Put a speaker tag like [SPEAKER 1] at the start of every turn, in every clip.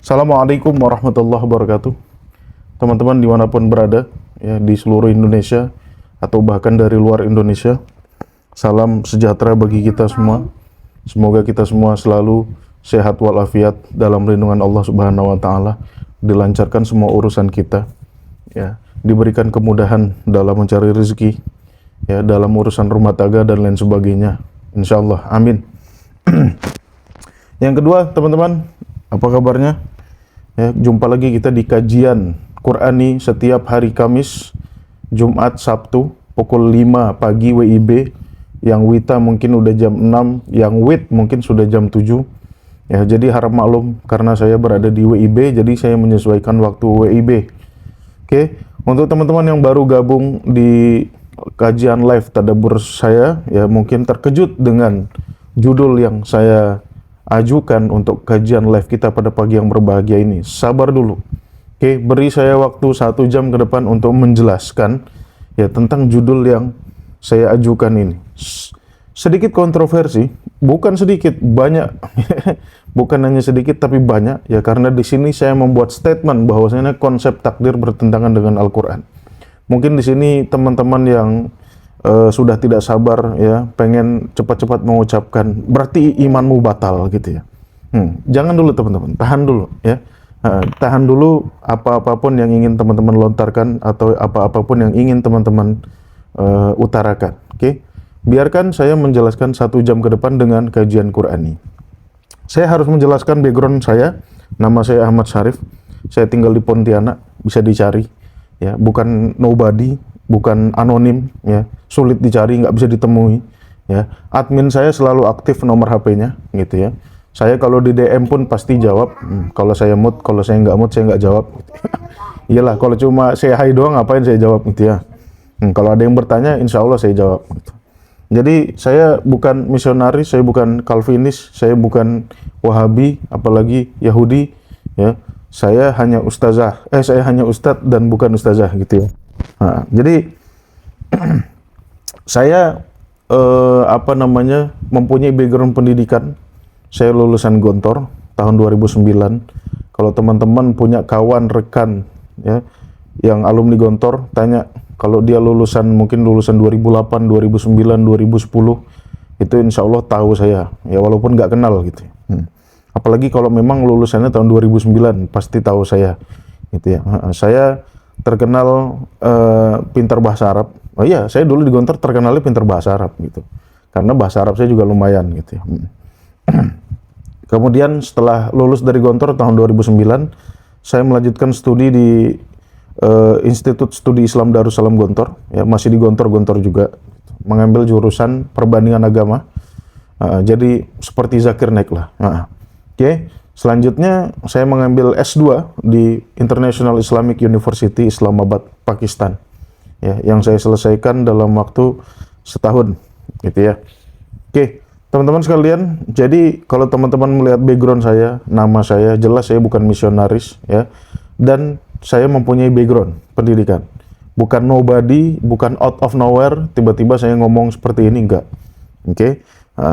[SPEAKER 1] Assalamualaikum warahmatullahi wabarakatuh. Teman-teman dimanapun berada, ya di seluruh Indonesia atau bahkan dari luar Indonesia, salam sejahtera bagi kita semua. Semoga kita semua selalu sehat walafiat dalam lindungan Allah Subhanahu wa taala, dilancarkan semua urusan kita, ya, diberikan kemudahan dalam mencari rezeki, ya, dalam urusan rumah tangga dan lain sebagainya. Insyaallah. Amin. Yang kedua, teman-teman, apa kabarnya? Ya, jumpa lagi kita di kajian Qur'ani setiap hari Kamis, Jumat, Sabtu pukul 5 pagi WIB. Yang WITA mungkin udah jam 6, yang WIT mungkin sudah jam 7. Ya, jadi harap maklum karena saya berada di WIB, jadi saya menyesuaikan waktu WIB. Oke, untuk teman-teman yang baru gabung di kajian live tadabbur saya, ya mungkin terkejut dengan judul yang saya ajukan untuk kajian live kita pada pagi yang berbahagia ini. Sabar dulu. Oke, beri saya waktu 1 jam ke depan untuk menjelaskan ya tentang judul yang saya ajukan ini. Sedikit kontroversi, bukan sedikit, banyak. Bukan hanya sedikit tapi banyak ya, karena di sini saya membuat statement bahwasanya konsep takdir bertentangan dengan Al-Qur'an. Mungkin di sini teman-teman yang sudah tidak sabar ya, pengen cepat-cepat mengucapkan berarti imanmu batal gitu ya. Jangan dulu teman-teman, tahan dulu ya. Tahan dulu apa-apapun yang ingin teman-teman lontarkan atau apa-apapun yang ingin teman-teman utarakan. Oke? Biarkan saya menjelaskan 1 jam ke depan dengan kajian Qur'ani. Saya harus menjelaskan background saya. Nama saya Ahmad Syarif. Saya tinggal di Pontianak, bisa dicari ya, bukan nobody, bukan anonim ya, sulit dicari, nggak bisa ditemui ya. Admin saya selalu aktif nomor HP-nya gitu ya. Saya kalau di DM pun pasti jawab. Kalau saya mood, kalau saya nggak mood saya nggak jawab. Iyalah, kalau cuma saya hi doang ngapain saya jawab gitu ya. Kalau ada yang bertanya, insya Allah saya jawab gitu. Jadi saya bukan misionaris, saya bukan Calvinis, saya bukan Wahabi, apalagi Yahudi ya. Saya hanya ustadz dan bukan ustazah gitu ya. Jadi saya mempunyai background pendidikan. Saya lulusan Gontor tahun 2009. Kalau teman-teman punya kawan rekan ya yang alumni Gontor, tanya kalau dia mungkin lulusan 2008, 2009, 2010, itu insya Allah tahu saya ya, walaupun nggak kenal gitu. Apalagi kalau memang lulusannya tahun 2009, pasti tahu saya gitu ya. Saya terkenal pintar bahasa Arab. Oh iya, saya dulu di Gontor terkenalnya pintar bahasa Arab gitu. Karena bahasa Arab saya juga lumayan gitu ya. Kemudian setelah lulus dari Gontor tahun 2009, saya melanjutkan studi di Institut Studi Islam Darussalam Gontor, ya masih di Gontor juga, mengambil jurusan perbandingan agama. Jadi seperti Zakir Naik lah. Oke. Selanjutnya saya mengambil S2 di International Islamic University Islamabad, Pakistan. Ya, yang saya selesaikan dalam waktu setahun gitu ya. Oke, teman-teman sekalian, jadi kalau teman-teman melihat background saya, nama saya, jelas saya bukan misionaris ya. Dan saya mempunyai background pendidikan. Bukan nobody, bukan out of nowhere, tiba-tiba saya ngomong seperti ini, enggak. Oke.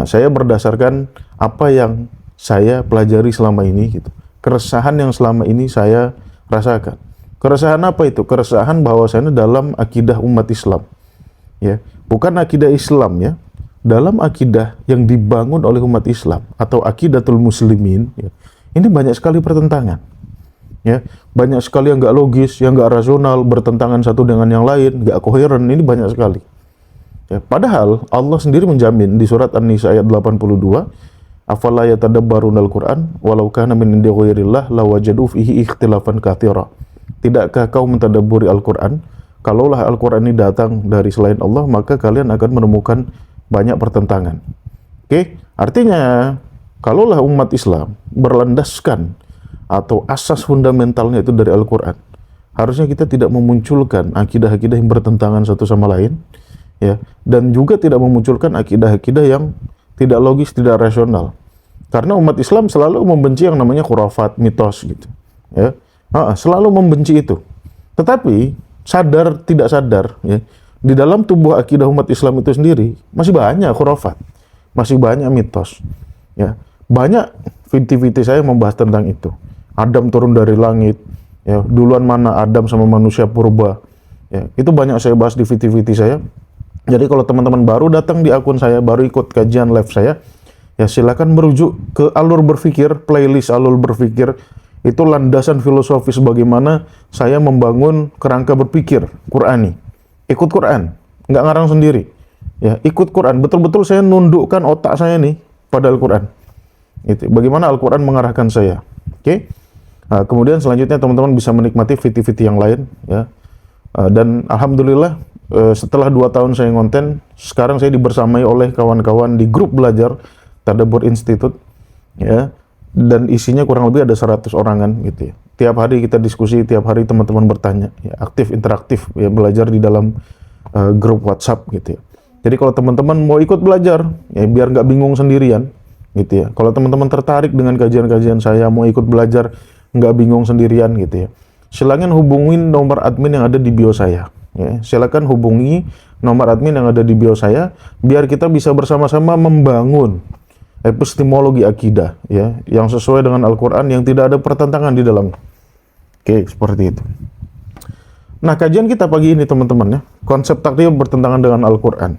[SPEAKER 1] Saya berdasarkan apa yang saya pelajari selama ini gitu. Keresahan yang selama ini saya rasakan. Keresahan apa itu? Keresahan bahwasanya dalam akidah umat Islam. Ya, bukan akidah Islam ya. Dalam akidah yang dibangun oleh umat Islam atau akidatul muslimin ya, ini banyak sekali pertentangan. Ya, banyak sekali yang nggak logis, yang nggak rasional, bertentangan satu dengan yang lain, nggak koheren, ini banyak sekali. Ya, padahal Allah sendiri menjamin di surat An-Nisa ayat 82, afala yatadabbarunal Qur'an walau kana min indi ghairillah lawajadu fihi ikhtilafan katsira. Tidakkah kau mentadabburi Al-Qur'an? Kalaulah Al-Qur'an ini datang dari selain Allah, maka kalian akan menemukan banyak pertentangan. Oke, artinya kalaulah umat Islam berlandaskan atau asas fundamentalnya itu dari Al-Qur'an, harusnya kita tidak memunculkan akidah-akidah yang bertentangan satu sama lain ya, dan juga tidak memunculkan akidah-akidah yang tidak logis, tidak rasional. Karena umat Islam selalu membenci yang namanya khurafat, mitos gitu. Ya. Selalu membenci itu. Tetapi sadar tidak sadar ya, di dalam tubuh akidah umat Islam itu sendiri masih banyak khurafat, masih banyak mitos. Ya. Banyak video-video saya membahas tentang itu. Adam turun dari langit, ya, duluan mana Adam sama manusia purba. Ya, itu banyak saya bahas di VT-VT saya. Jadi kalau teman-teman baru datang di akun saya, baru ikut kajian live saya, ya silakan merujuk ke alur berpikir, playlist alur berpikir. Itu landasan filosofis bagaimana saya membangun kerangka berpikir Qurani. Ikut Quran, nggak ngarang sendiri. Ya, ikut Quran. Betul-betul saya nundukkan otak saya nih pada Al-Quran. Itu bagaimana Al-Quran mengarahkan saya. Oke. Nah, kemudian selanjutnya teman-teman bisa menikmati VT-VT yang lain, ya. Dan alhamdulillah setelah 2 tahun saya ngonten, sekarang saya dibersamai oleh kawan-kawan di grup belajar Tadabbur Institute, ya. Dan isinya kurang lebih ada 100 orangan gitu ya. Tiap hari kita diskusi, tiap hari teman-teman bertanya, ya, aktif interaktif ya, belajar di dalam grup WhatsApp gitu ya. Jadi kalau teman-teman mau ikut belajar, ya biar nggak bingung sendirian gitu ya. Kalau teman-teman tertarik dengan kajian-kajian saya, mau ikut belajar nggak bingung sendirian gitu ya, silakan hubungin nomor admin yang ada di bio saya. Ya, silakan hubungi nomor admin yang ada di bio saya, biar kita bisa bersama-sama membangun epistemologi akidah, ya, yang sesuai dengan Al-Quran, yang tidak ada pertentangan di dalam. Oke, seperti itu. Nah, kajian kita pagi ini teman-teman ya, konsep takdir bertentangan dengan Al-Quran.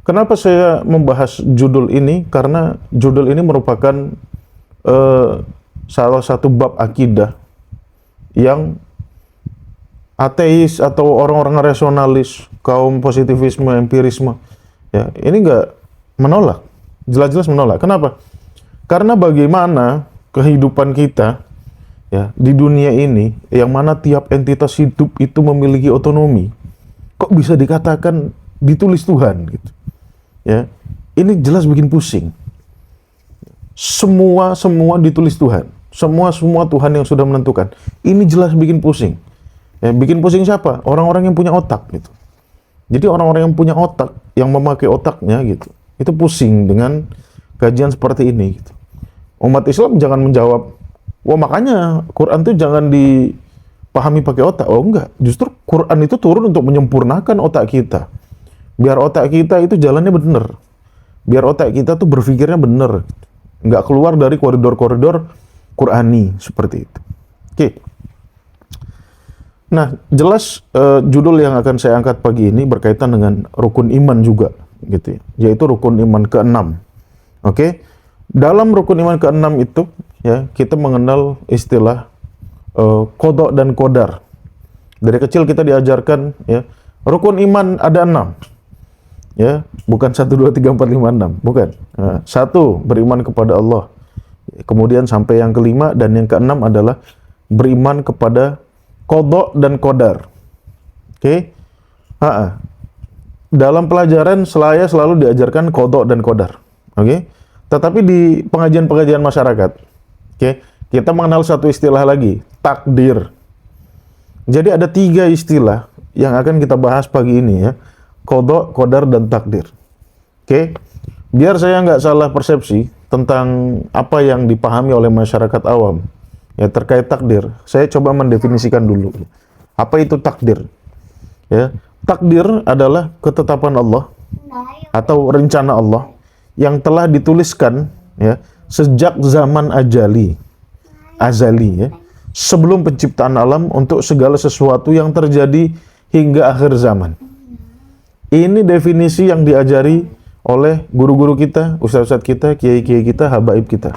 [SPEAKER 1] Kenapa saya membahas judul ini? Karena judul ini merupakan salah satu bab akidah yang ateis atau orang-orang rasionalis, kaum positivisme, empirisme, ya, ini nggak menolak, jelas-jelas menolak. Kenapa? Karena bagaimana kehidupan kita, ya, di dunia ini, yang mana tiap entitas hidup itu memiliki otonomi, kok bisa dikatakan ditulis Tuhan gitu. Ya, ini jelas bikin pusing. Semua ditulis Tuhan. Semua Tuhan yang sudah menentukan. Ini jelas bikin pusing. Ya, bikin pusing siapa? Orang-orang yang punya otak gitu. Jadi orang-orang yang punya otak, yang memakai otaknya gitu, itu pusing dengan kajian seperti ini gitu. Umat Islam jangan menjawab, wah makanya Quran itu jangan dipahami pakai otak. Oh enggak, justru Quran itu turun untuk menyempurnakan otak kita. Biar otak kita itu jalannya bener. Biar otak kita tuh berpikirnya bener. Nggak keluar dari koridor-koridor Qurani seperti itu. Oke. Nah, jelas judul yang akan saya angkat pagi ini berkaitan dengan rukun iman juga, gitu ya. Yaitu rukun iman ke-6. Oke. Dalam rukun iman ke-6 itu, ya, kita mengenal istilah qada dan qadar. Dari kecil kita diajarkan, ya, rukun iman ada 6. Ya, bukan 1 2 3 4 5 6, bukan. Nah, 1, beriman kepada Allah. Kemudian sampai yang kelima dan yang keenam adalah beriman kepada qada dan qadar. Oke. Dalam pelajaran saya selalu diajarkan qada dan qadar. Oke. Tetapi di pengajian-pengajian masyarakat, oke, kita mengenal satu istilah lagi, takdir. Jadi ada 3 istilah yang akan kita bahas pagi ini ya. Qada, qadar, dan takdir. Oke. Biar saya nggak salah persepsi tentang apa yang dipahami oleh masyarakat awam ya terkait takdir, saya coba mendefinisikan dulu. Apa itu takdir? Ya, takdir adalah ketetapan Allah atau rencana Allah yang telah dituliskan ya sejak zaman azali ya, sebelum penciptaan alam untuk segala sesuatu yang terjadi hingga akhir zaman. Ini definisi yang diajari oleh guru-guru kita, ustaz-ustaz kita, kiai-kiai kita, habaib kita.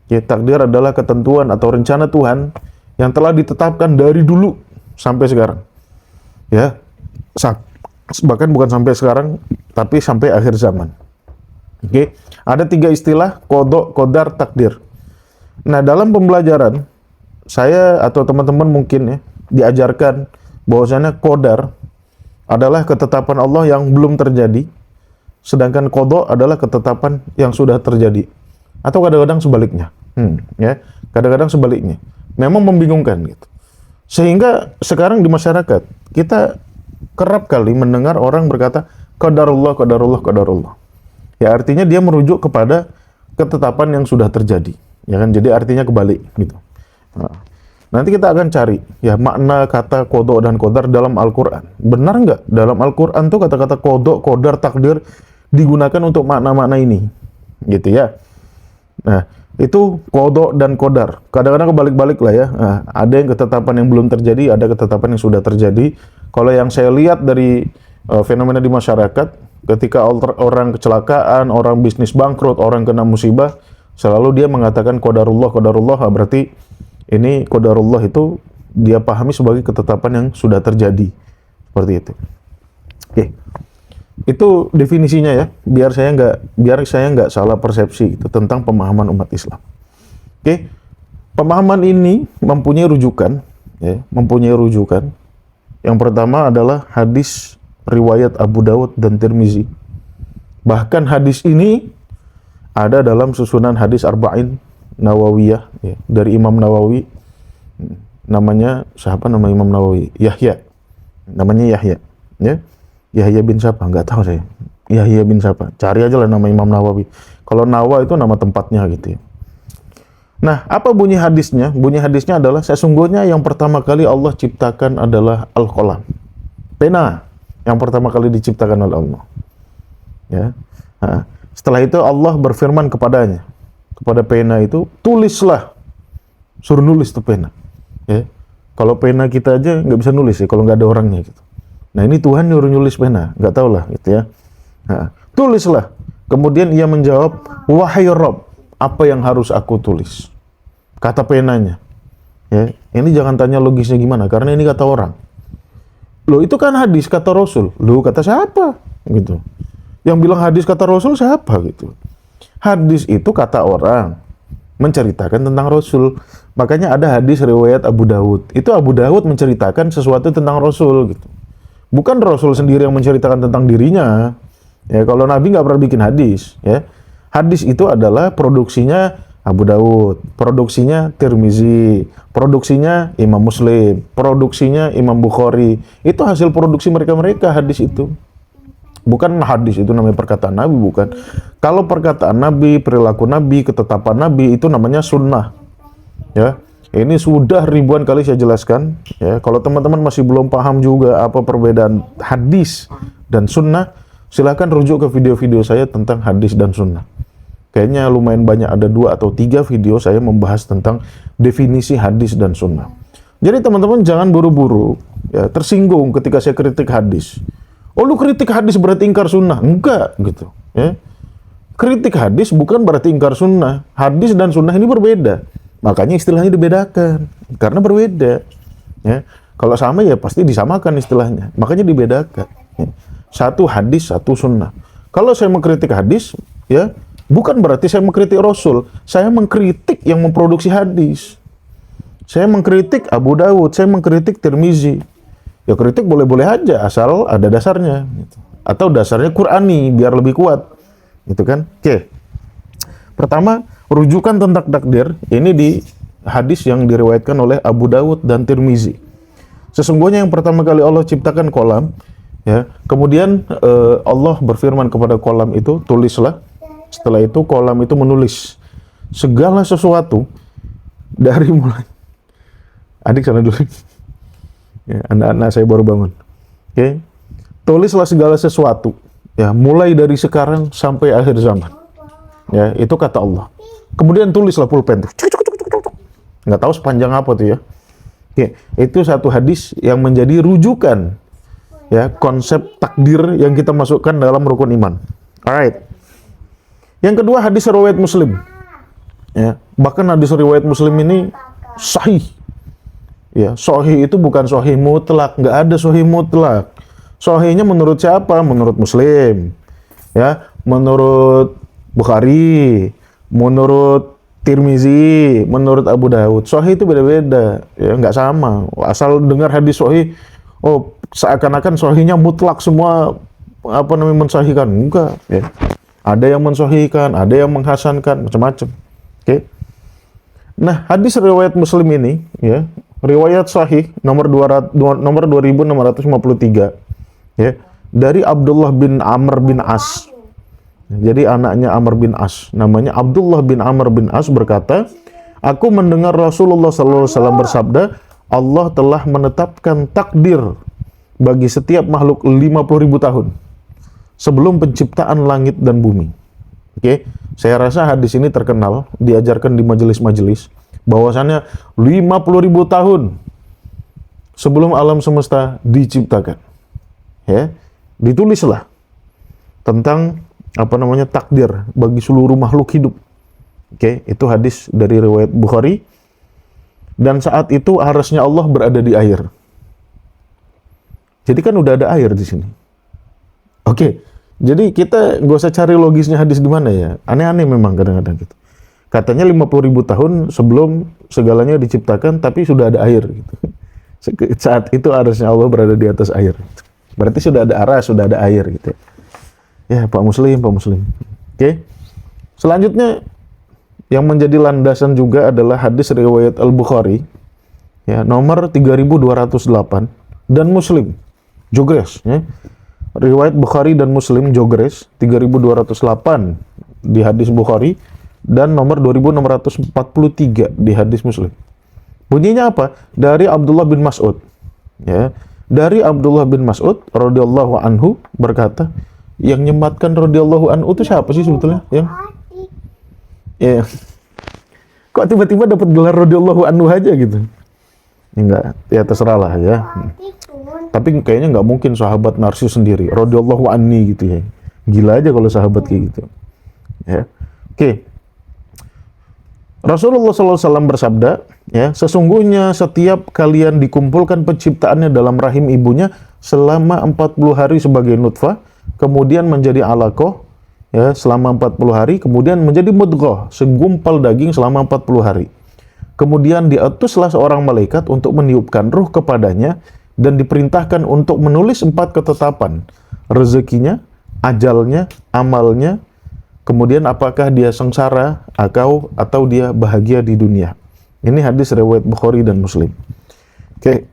[SPEAKER 1] Ya, takdir adalah ketentuan atau rencana Tuhan yang telah ditetapkan dari dulu sampai sekarang. Ya, bahkan bukan sampai sekarang, tapi sampai akhir zaman. Oke, ada 3 istilah, qada, qadar, takdir. Nah, dalam pembelajaran saya atau teman-teman mungkin ya diajarkan bahwasanya qadar adalah ketetapan Allah yang belum terjadi, sedangkan qada adalah ketetapan yang sudah terjadi. Atau kadang-kadang sebaliknya. Ya, kadang-kadang sebaliknya. Memang membingungkan gitu. Sehingga sekarang di masyarakat kita kerap kali mendengar orang berkata qadarullah, qadarullah, qadarullah. Ya, artinya dia merujuk kepada ketetapan yang sudah terjadi. Ya kan? Jadi artinya kebalik gitu. Nah, nanti kita akan cari ya makna kata qada dan qadar dalam Al-Qur'an. Benar nggak dalam Al-Qur'an tuh kata-kata qada, qadar, takdir digunakan untuk makna-makna ini? Gitu ya. Nah, Itu qada dan qadar. Kadang-kadang kebalik-balik lah ya. Nah, ada yang ketetapan yang belum terjadi, ada ketetapan yang sudah terjadi. Kalau yang saya lihat dari fenomena di masyarakat, ketika orang kecelakaan, orang bisnis bangkrut, orang kena musibah, selalu dia mengatakan qadarullah, qadarullah. Berarti ini qadarullah itu dia pahami sebagai ketetapan yang sudah terjadi. Seperti itu. Oke. Itu definisinya ya, biar saya nggak salah persepsi itu tentang pemahaman umat Islam. Oke, pemahaman ini mempunyai rujukan, ya, mempunyai rujukan. Yang pertama adalah hadis riwayat Abu Dawud dan Tirmizi. Bahkan hadis ini ada dalam susunan hadis Arba'in Nawawiyah, ya, dari Imam Nawawi. Namanya siapa nama Imam Nawawi? Yahya. Namanya Yahya, ya. Yahya bin siapa? Nggak tahu saya. Yahya bin siapa? Cari aja lah nama Imam Nawawi. Kalau Nawa itu nama tempatnya gitu ya. Nah, apa bunyi hadisnya? Bunyi hadisnya adalah sesungguhnya yang pertama kali Allah ciptakan adalah Al-Qalam. Pena yang pertama kali diciptakan oleh Allah. Ya. Nah, setelah itu Allah berfirman kepadanya, kepada pena itu, tulislah. Suruh nulis tuh pena. Ya. Kalau pena kita aja nggak bisa nulis ya kalau nggak ada orangnya gitu. Nah, ini Tuhan nyuruh nulis pena, nggak tahu lah gitu ya. Nah, tulislah. Kemudian ia menjawab, wahai Rob, apa yang harus aku tulis? Kata penanya. Ya, ini jangan tanya logisnya gimana, karena ini kata orang. Loh, itu kan hadis kata Rasul. Loh, kata siapa? Gitu. Yang bilang hadis kata Rasul siapa gitu? Hadis itu kata orang, menceritakan tentang Rasul. Makanya ada hadis riwayat Abu Dawud. Itu Abu Dawud menceritakan sesuatu tentang Rasul gitu. Bukan Rasul sendiri yang menceritakan tentang dirinya. Ya, kalau Nabi nggak pernah bikin hadis. Ya, hadis itu adalah produksinya Abu Dawud, produksinya Tirmizi, produksinya Imam Muslim, produksinya Imam Bukhari. Itu hasil produksi mereka hadis itu. Bukan hadis itu namanya perkataan Nabi, bukan. Kalau perkataan Nabi, perilaku Nabi, ketetapan Nabi itu namanya sunnah. Ya. Ini sudah ribuan kali saya jelaskan. Ya, kalau teman-teman masih belum paham juga apa perbedaan hadis dan sunnah, silahkan rujuk ke video-video saya tentang hadis dan sunnah. Kayaknya lumayan banyak, ada 2 atau 3 video saya membahas tentang definisi hadis dan sunnah. Jadi teman-teman jangan buru-buru ya, tersinggung ketika saya kritik hadis. Oh, lu kritik hadis berarti ingkar sunnah? Enggak gitu. Ya. Kritik hadis bukan berarti ingkar sunnah. Hadis dan sunnah ini berbeda. Makanya istilahnya dibedakan, karena berbeda. Ya. Kalau sama ya pasti disamakan istilahnya, makanya dibedakan. Ya. Satu hadis, satu sunnah. Kalau saya mengkritik hadis, ya bukan berarti saya mengkritik Rasul. Saya mengkritik yang memproduksi hadis. Saya mengkritik Abu Dawud, saya mengkritik Tirmizi. Ya kritik boleh-boleh aja, asal ada dasarnya. Gitu. Atau dasarnya Qur'ani, biar lebih kuat. Gitu kan? Oke. Pertama, rujukan tentang takdir ini di hadis yang diriwayatkan oleh Abu Dawud dan Tirmizi. Sesungguhnya yang pertama kali Allah ciptakan kolam, ya. Kemudian Allah berfirman kepada kolam itu, tulislah. Setelah itu kolam itu menulis segala sesuatu dari mulai. Adik sana dulu. Ya, anak-anak saya baru bangun. Oke. Tulislah segala sesuatu, ya, mulai dari sekarang sampai akhir zaman. Ya, itu kata Allah. Kemudian tulislah pulpen tuh. Nggak tahu sepanjang apa tuh ya. Oke, itu satu hadis yang menjadi rujukan ya konsep takdir yang kita masukkan dalam rukun iman. Alright. Yang kedua hadis riwayat Muslim. Ya, bahkan hadis riwayat Muslim ini sahih. Ya, sahih itu bukan sahih mutlak, nggak ada sahih mutlak. Sahihnya menurut siapa? Menurut Muslim. Ya, menurut Bukhari, menurut Tirmizi, menurut Abu Dawud. Sahih itu beda-beda, ya nggak sama. Asal dengar hadis sahih, oh seakan-akan sahihnya mutlak semua mensahihkan. Enggak, ya. Ada yang mensahihkan, ada yang menghasankan, macam-macam. Oke. Nah, hadis riwayat Muslim ini, ya, riwayat sahih nomor 2653, ya, dari Abdullah bin Amr bin As. Jadi anaknya Amr bin As, namanya Abdullah bin Amr bin As berkata, aku mendengar Rasulullah SAW bersabda, Allah telah menetapkan takdir bagi setiap makhluk 50.000 tahun sebelum penciptaan langit dan bumi. Oke, saya rasa hadis ini terkenal, diajarkan di majelis-majelis, bahwasannya 50.000 tahun sebelum alam semesta diciptakan, ya, ditulislah tentang takdir bagi seluruh makhluk hidup. Oke, itu hadis dari riwayat Bukhari. Dan saat itu arasnya Allah berada di air. Jadi kan udah ada air di sini. Oke, jadi kita gak usah cari logisnya hadis di mana ya. Aneh-aneh memang kadang-kadang gitu. Katanya 50.000 tahun sebelum segalanya diciptakan, tapi sudah ada air gitu. Saat itu arasnya Allah berada di atas air. Berarti sudah ada aras, sudah ada air gitu. Ya, Pak Muslim. Oke. Selanjutnya yang menjadi landasan juga adalah hadis riwayat Al-Bukhari, ya, nomor 3208, dan Muslim jogres, ya. Riwayat Bukhari dan Muslim jogres 3208 di hadis Bukhari dan nomor 2643 di hadis Muslim. Bunyinya apa? Dari Abdullah bin Mas'ud, ya. Dari Abdullah bin Mas'ud radhiyallahu anhu berkata, yang nyematkan radhiyallahu anhu itu siapa sih sebetulnya? Yang ya, kok tiba-tiba dapat gelar radhiyallahu anhu aja gitu? Enggak, ya terserah lah ya. Tapi kayaknya nggak mungkin sahabat narsis sendiri radhiyallahu anni gitu ya. Gila aja kalau sahabat kayak gitu. Ya, oke. Rasulullah SAW bersabda, ya, sesungguhnya setiap kalian dikumpulkan penciptaannya dalam rahim ibunya selama 40 hari sebagai nutfah, kemudian menjadi alaqah, ya, selama 40 hari, kemudian menjadi mudghah, segumpal daging selama 40 hari. Kemudian diutuslah seorang malaikat untuk meniupkan ruh kepadanya dan diperintahkan untuk menulis 4 ketetapan, rezekinya, ajalnya, amalnya, kemudian apakah dia sengsara atau dia bahagia di dunia. Ini hadis riwayat Bukhari dan Muslim. Oke.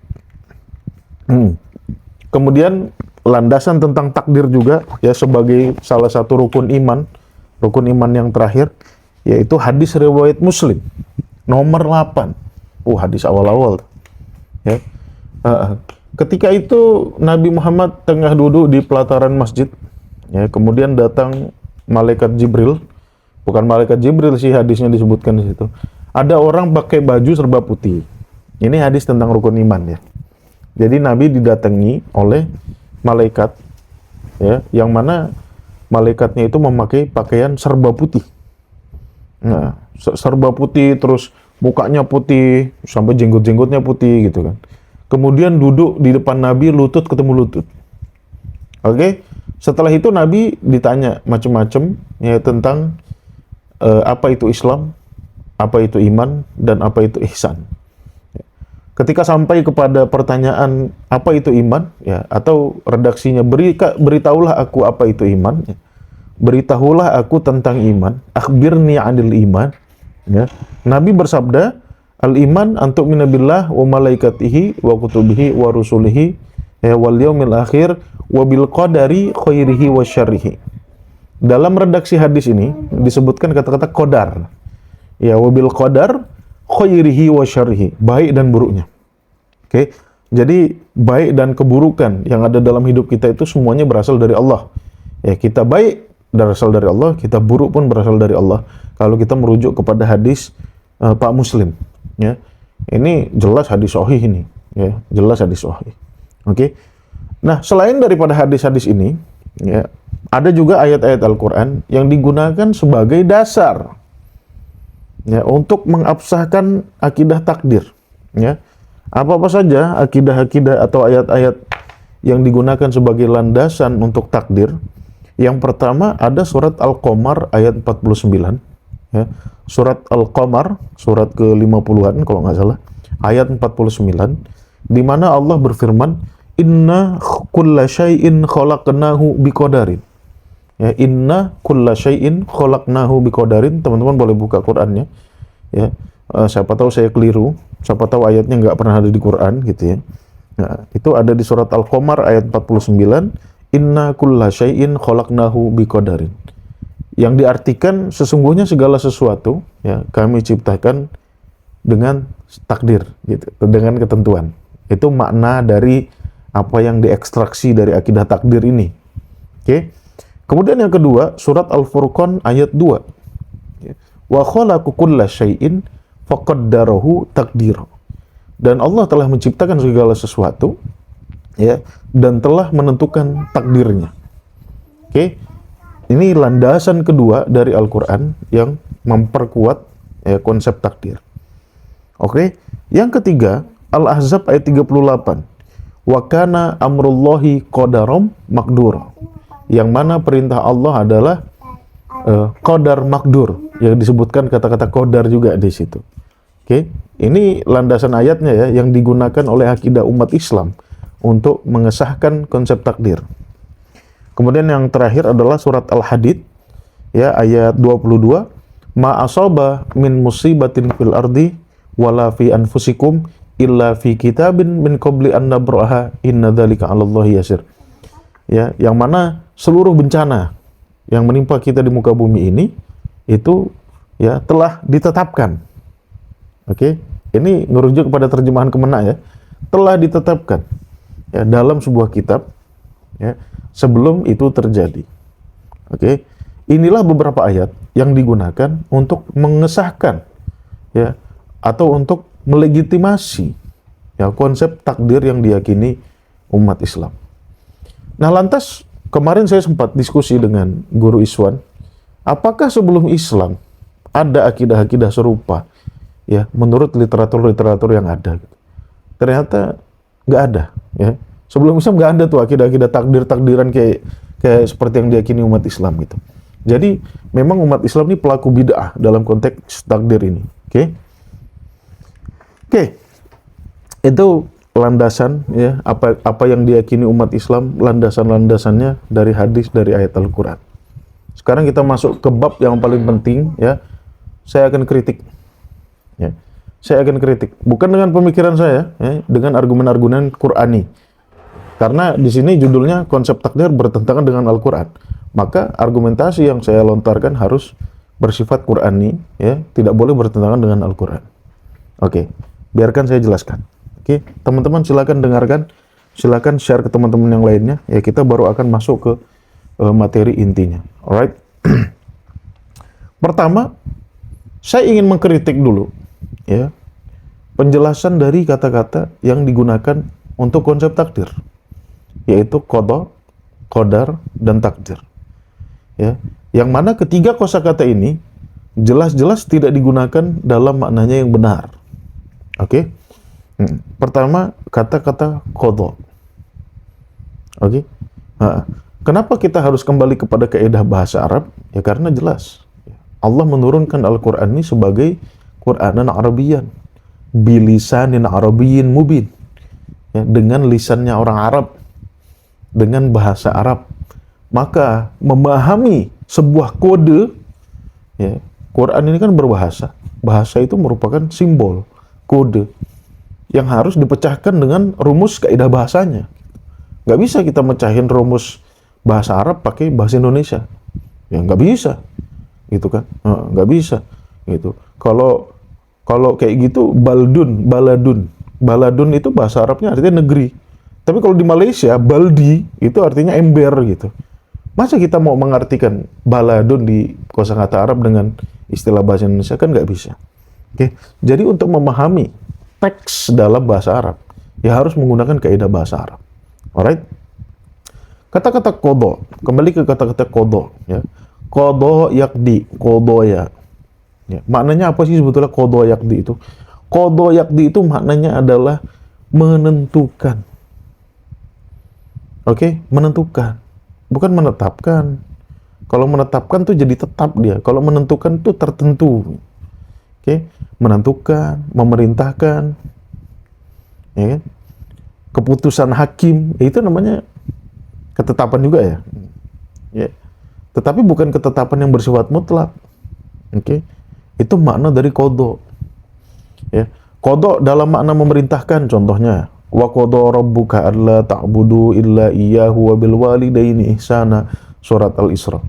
[SPEAKER 1] Kemudian landasan tentang takdir juga, ya, sebagai salah satu rukun iman yang terakhir, yaitu hadis riwayat Muslim nomor 8. Hadis awal-awal, ya. Ketika itu Nabi Muhammad tengah duduk di pelataran masjid, ya, kemudian datang malaikat Jibril. Bukan malaikat Jibril sih, hadisnya disebutkan di situ. Ada orang pakai baju serba putih. Ini hadis tentang rukun iman, ya. Jadi Nabi didatangi oleh malaikat, ya, yang mana malaikatnya itu memakai pakaian serba putih. Nah, serba putih, terus mukanya putih, sampai jenggot-jenggotnya putih gitu kan. Kemudian duduk di depan Nabi, lutut ketemu lutut. Oke, setelah itu Nabi ditanya macam-macam, ya, tentang apa itu Islam, apa itu iman, dan apa itu ihsan. Ketika sampai kepada pertanyaan apa itu iman, ya, atau redaksinya beritahulah aku apa itu iman, ya. Beritahulah aku tentang iman, akhbirni 'anil iman, ya. Nabi bersabda, al iman an tu'mina billah wa malaikatihi wa kutubihi wa rusulihi, ya, wal yaumil akhir wa bil qadari khairihi wa syarrihi. Dalam redaksi hadis ini disebutkan kata-kata qadar, ya, wa bil qadar khairihi wa syarrihi, baik dan buruknya. Oke, jadi baik dan keburukan yang ada dalam hidup kita itu semuanya berasal dari Allah. Ya, kita baik berasal dari Allah, kita buruk pun berasal dari Allah. Kalau kita merujuk kepada hadis Pak Muslim, ya, ini jelas hadis sahih ini, ya, jelas hadis sahih. Oke, nah, selain daripada hadis-hadis ini, ya, ada juga ayat-ayat Al-Quran yang digunakan sebagai dasar, ya, untuk mengabsahkan akidah takdir, ya. Apa-apa saja akidah-akidah atau ayat-ayat yang digunakan sebagai landasan untuk takdir. Yang pertama ada surat Al-Qamar ayat 49, ya. Surat Al-Qamar, surat ke-50-an kalau nggak salah, ayat 49, di mana Allah berfirman, inna kulla syai'in khalaqnahu biqadarin. Ya, inna kulla syai'in khalaqnahu biqadarin. Teman-teman boleh buka Qur'annya, ya. Siapa tahu saya keliru, siapa tahu ayatnya nggak pernah ada di Quran gitu, ya. Nah, itu ada di surat Al-Qamar ayat 49, inna kulla syai'in khalaqnahu biqadarin. Yang diartikan sesungguhnya segala sesuatu, ya, kami ciptakan dengan takdir gitu, dengan ketentuan. Itu makna dari apa yang diekstraksi dari akidah takdir ini. Oke. Kemudian yang kedua, surat Al-Furqan ayat 2. Ya. Wa khalaqu kulla syai'in faqaddarahu taqdira. Dan Allah telah menciptakan segala sesuatu, ya, dan telah menentukan takdirnya. Oke. Ini landasan kedua dari Al-Qur'an yang memperkuat, ya, konsep takdir. Oke. Yang ketiga, Al-Ahzab ayat 38. Wa kana amrullahi qadaram maqdura. Yang mana perintah Allah adalah qadar makdur, yang disebutkan kata-kata qadar juga di situ. Oke, ini landasan ayatnya ya, yang digunakan oleh akidah umat Islam untuk mengesahkan konsep takdir. Kemudian yang terakhir adalah surat Al-Hadid ya, ayat 22. Ma asaba min musibatin fil ardi wala fi anfusikum illa fi kitabin min qabli an nabraha inna dzalika 'alallahi yasir. Ya, yang mana seluruh bencana yang menimpa kita di muka bumi ini itu ya telah ditetapkan. Oke, ini merujuk kepada terjemahan Kemenak ya, telah ditetapkan ya dalam sebuah kitab ya sebelum itu terjadi. Oke, inilah beberapa ayat yang digunakan untuk mengesahkan ya atau untuk melegitimasi ya konsep takdir yang diyakini umat Islam. Nah, lantas kemarin saya sempat diskusi dengan Guru Iswan, apakah sebelum Islam ada akidah-akidah serupa ya menurut literatur-literatur yang ada? Ternyata nggak ada ya. Sebelum Islam nggak ada tuh akidah-akidah takdir-takdiran kayak seperti yang diyakini umat Islam gitu. Jadi memang umat Islam ini pelaku bid'ah dalam konteks takdir ini. Oke. Itu landasan ya apa yang diyakini umat Islam, landasan-landasannya dari hadis, dari ayat Al-Qur'an. Sekarang kita masuk ke bab yang paling penting ya. Saya akan kritik. Ya. Saya akan kritik bukan dengan pemikiran saya ya, dengan argumen-argumen Qur'ani. Karena di sini judulnya konsep takdir bertentangan dengan Al-Qur'an. Maka argumentasi yang saya lontarkan harus bersifat Qur'ani ya, tidak boleh bertentangan dengan Al-Qur'an. Oke, biarkan saya jelaskan. Oke, teman-teman silakan dengarkan, silakan share ke teman-teman yang lainnya. Ya, kita baru akan masuk ke materi intinya. Alright. Pertama, saya ingin mengkritik dulu, ya, penjelasan dari kata-kata yang digunakan untuk konsep takdir, yaitu qada, qadar, dan takdir. Ya, yang mana ketiga kosakata ini jelas-jelas tidak digunakan dalam maknanya yang benar. Oke. Pertama, kata-kata qada. Oke. Kenapa kita harus kembali kepada kaidah bahasa Arab? Ya karena jelas Allah menurunkan Al-Qur'an ini sebagai Qur'anan Arabiyyan, bilisanin Arabiyyin mubin. Ya, dengan lisannya orang Arab, dengan bahasa Arab. Maka memahami sebuah kode, ya, Quran ini kan berbahasa. Bahasa itu merupakan simbol, kode yang harus dipecahkan dengan rumus kaidah bahasanya. Nggak bisa kita mecahin rumus bahasa Arab pakai bahasa Indonesia. Ya nggak bisa, gitu kan? Nggak bisa, gitu. Kalau kayak gitu, baladun itu bahasa Arabnya artinya negeri. Tapi kalau di Malaysia, baldi itu artinya ember gitu. Masa kita mau mengartikan baladun di kosakata Arab dengan istilah bahasa Indonesia? Kan nggak bisa. Oke, jadi untuk memahami teks dalam bahasa Arab, ya harus menggunakan kaidah bahasa Arab. Alright? Kata-kata qada, kembali ke kata-kata qada, ya. Qada yaqdi, qadaya. Ya, maknanya apa sih sebetulnya qada yaqdi itu? Qada yaqdi itu maknanya adalah menentukan. Oke, menentukan. Bukan menetapkan. Kalau menetapkan tuh jadi tetap dia. Kalau menentukan tuh tertentu. Oke, menentukan, memerintahkan, ya kan? Keputusan hakim, itu namanya ketetapan juga ya. Ya. Tetapi bukan ketetapan yang bersifat mutlak. Oke, itu makna dari qada. Ya, qada dalam makna memerintahkan, contohnya wa qada rabbuka alla ta'budu illa iyyahu wa bil walidaini ihsana, surat Al-Isra.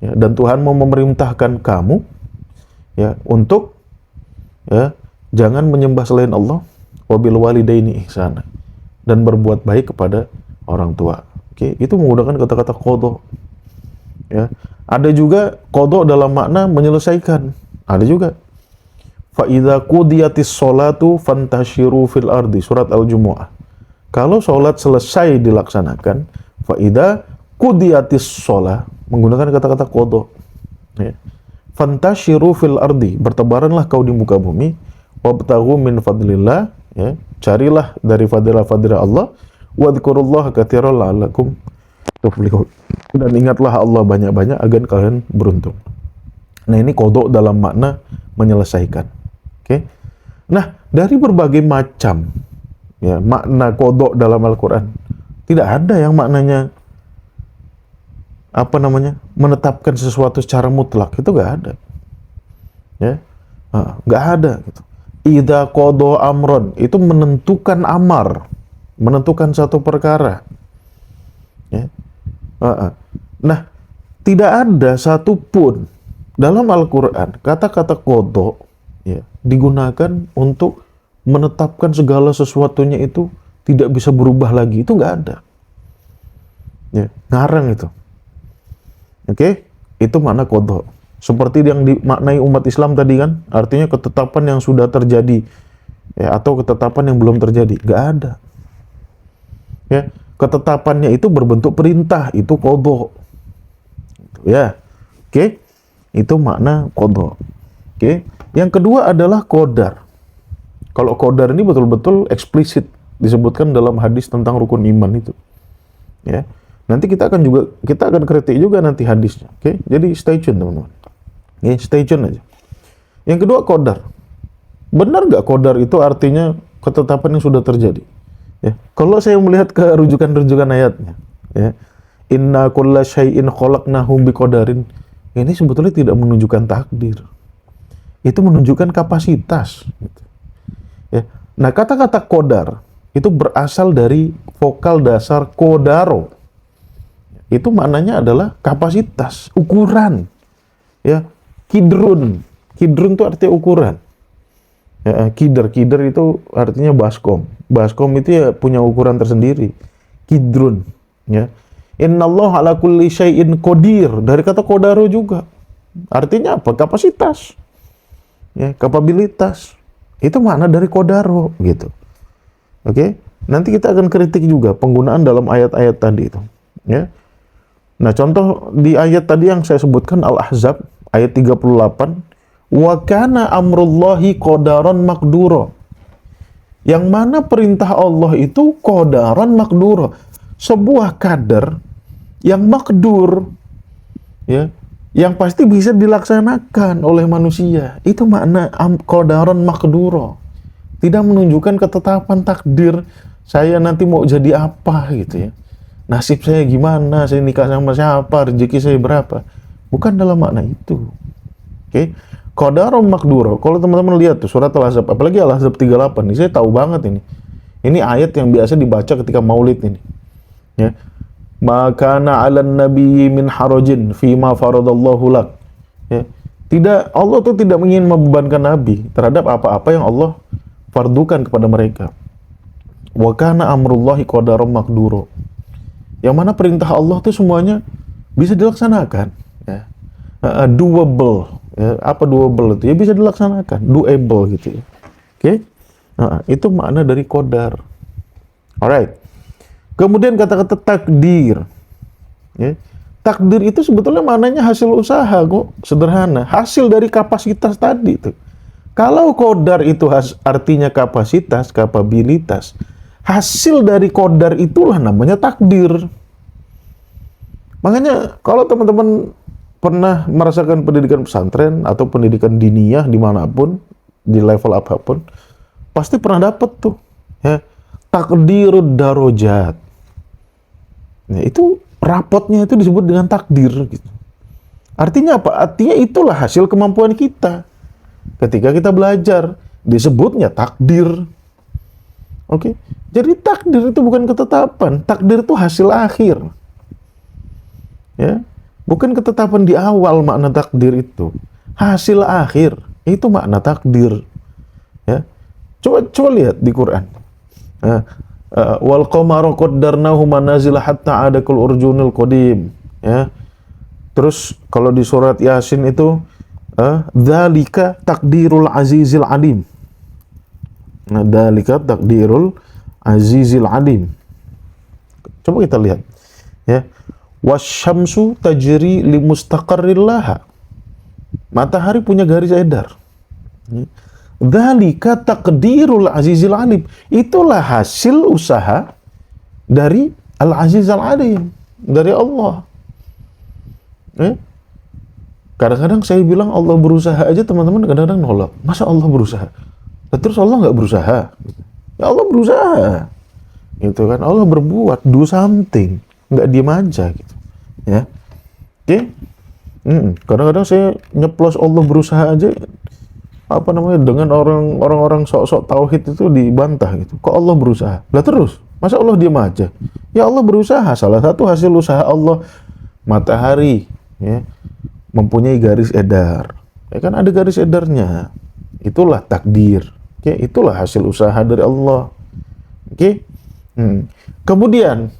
[SPEAKER 1] Ya, dan Tuhan mau memerintahkan kamu ya untuk ya jangan menyembah selain Allah, wa bil walidaini ihsana, dan berbuat baik kepada orang tua. Oke, itu menggunakan kata-kata qada. Ya. Ada juga qada dalam makna menyelesaikan. Ada juga. Fa idza qudiyatis sholatu fantashiru fil ardi, surat Al-Jumu'ah. Kalau sholat selesai dilaksanakan, fa idza qudiyatis sholah, menggunakan kata-kata qada. Ya. Fantashiru fil ardi, bertebaranlah kau di muka bumi, wabtaghu min fadlillah, ya, carilah dari fadilah-fadilah Allah, wadhkurullaha katsiran la'allakum tuflihun. Dan ingatlah Allah banyak-banyak agar kalian beruntung. Nah, ini qada dalam makna menyelesaikan. Oke. Nah, dari berbagai macam ya makna qada dalam Al-Qur'an, tidak ada yang maknanya menetapkan sesuatu secara mutlak. Itu nggak ada. Ya. Nggak ada gitu. Idza qada amron, itu menentukan amar, menentukan satu perkara. Ya. Nah, tidak ada satupun dalam Al-Quran kata-kata qada ya, digunakan untuk menetapkan segala sesuatunya itu tidak bisa berubah lagi. Itu nggak ada. Ya, ngarang itu. Oke, itu makna qada. Seperti yang dimaknai umat Islam tadi kan, artinya ketetapan yang sudah terjadi ya, atau ketetapan yang belum terjadi. Nggak ada. Ya, ketetapannya itu berbentuk perintah, itu qada. Ya, oke, itu makna qada. Oke, yang kedua adalah qadar. Kalau qadar ini betul-betul eksplisit disebutkan dalam hadis tentang rukun iman itu. Ya, nanti kita akan kritik juga nanti hadisnya. Oke, jadi stay tune teman-teman. Ya, stay tune aja. Yang kedua qadar. Benar nggak qadar itu artinya ketetapan yang sudah terjadi? Ya, kalau saya melihat ke rujukan-rujukan ayatnya, ya, inna kulla syai'in khalaqnahu biqadarin, ini sebetulnya tidak menunjukkan takdir. Itu menunjukkan kapasitas. Gitu. Ya. Nah, kata-kata qadar itu berasal dari vokal dasar qadaro. Itu maknanya adalah kapasitas, ukuran. Ya, kidrun. Kidrun itu artinya ukuran. Ya, kider itu artinya baskom. Baskom itu ya punya ukuran tersendiri. Kidrun. Ya. Innallaha ala kulli syai'in qadir. Dari kata qadaro juga. Artinya apa? Kapasitas. Ya, kapabilitas. Itu makna dari qadaro gitu. Oke? Nanti kita akan kritik juga penggunaan dalam ayat-ayat tadi itu. Ya. Nah, contoh di ayat tadi yang saya sebutkan Al-Ahzab ayat 38, wa kana amrullahi qadaran maqdura. Yang mana perintah Allah itu qadaran maqdura, sebuah kadar yang makdur, ya, yang pasti bisa dilaksanakan oleh manusia. Itu makna qadaran maqdura. Tidak menunjukkan ketetapan takdir saya nanti mau jadi apa gitu ya. Nasib saya gimana, saya nikah sama siapa, rezeki saya berapa. Bukan dalam makna itu. Oke. Qadaran maqdura. Kalau teman-teman lihat tuh surat Al-Ahzab, apalagi Al-Ahzab 38, ini saya tahu banget ini. Ini ayat yang biasa dibaca ketika Maulid ini. Ya. Maka 'alan nabiyyi min harajin fima faradallahu lak. Ya. Allah tuh tidak ingin membebankan nabi terhadap apa-apa yang Allah fardukan kepada mereka. Wa kana amrullahi qadaran maqdura. Yang mana perintah Allah tuh semuanya bisa dilaksanakan, ya. Doable. Ya, apa doable itu? Ya bisa dilaksanakan, doable gitu ya. Oke? Itu makna dari qadar. Alright. Kemudian kata-kata takdir. Ya. Takdir itu sebetulnya maknanya hasil usaha kok, sederhana. Hasil dari kapasitas tadi itu. Kalau qadar itu artinya kapasitas, kapabilitas, hasil dari qadar itulah namanya takdir. Makanya kalau teman-teman pernah merasakan pendidikan pesantren atau pendidikan diniyah dimanapun, di level apapun, pasti pernah dapat tuh, ya, takdirud darajat. Nah, itu rapotnya itu disebut dengan takdir. Gitu. Artinya apa? Artinya itulah hasil kemampuan kita. Ketika kita belajar, disebutnya takdir. Oke? Jadi takdir itu bukan ketetapan, takdir itu hasil akhir. Ya, bukan ketetapan di awal makna takdir itu. Hasil akhir itu makna takdir. Ya. Coba lihat di Quran. Wal qamara qaddarnahu manazila hatta 'ada kal urjunil qadim. Ya. Terus kalau di surat Yasin itu dzalika takdirul azizil alim. Nah, dzalika takdirul azizil alim. Coba kita lihat ya. Wasyamsu tajri limustaqarril laha. Matahari punya garis edar. Dzalika takdirul azizil alim. Itulah hasil usaha dari Al-Aziz Al-Alim, dari Allah. Kadang-kadang saya bilang Allah berusaha aja, teman-teman kadang-kadang nolak. Masa Allah berusaha? Terus Allah nggak berusaha? Ya Allah berusaha. Gitu kan, Allah berbuat, do something. Nggak diem aja gitu. Ya. Oke? Kadang-kadang saya nyeplos Allah berusaha aja, dengan orang-orang sok-sok tauhid itu dibantah gitu. Kok Allah berusaha? Lah terus, masa Allah diam aja? Ya Allah berusaha. Salah satu hasil usaha Allah, matahari ya, mempunyai garis edar. Ya kan ada garis edarnya. Itulah takdir. Oke, itulah hasil usaha dari Allah. Oke? Kemudian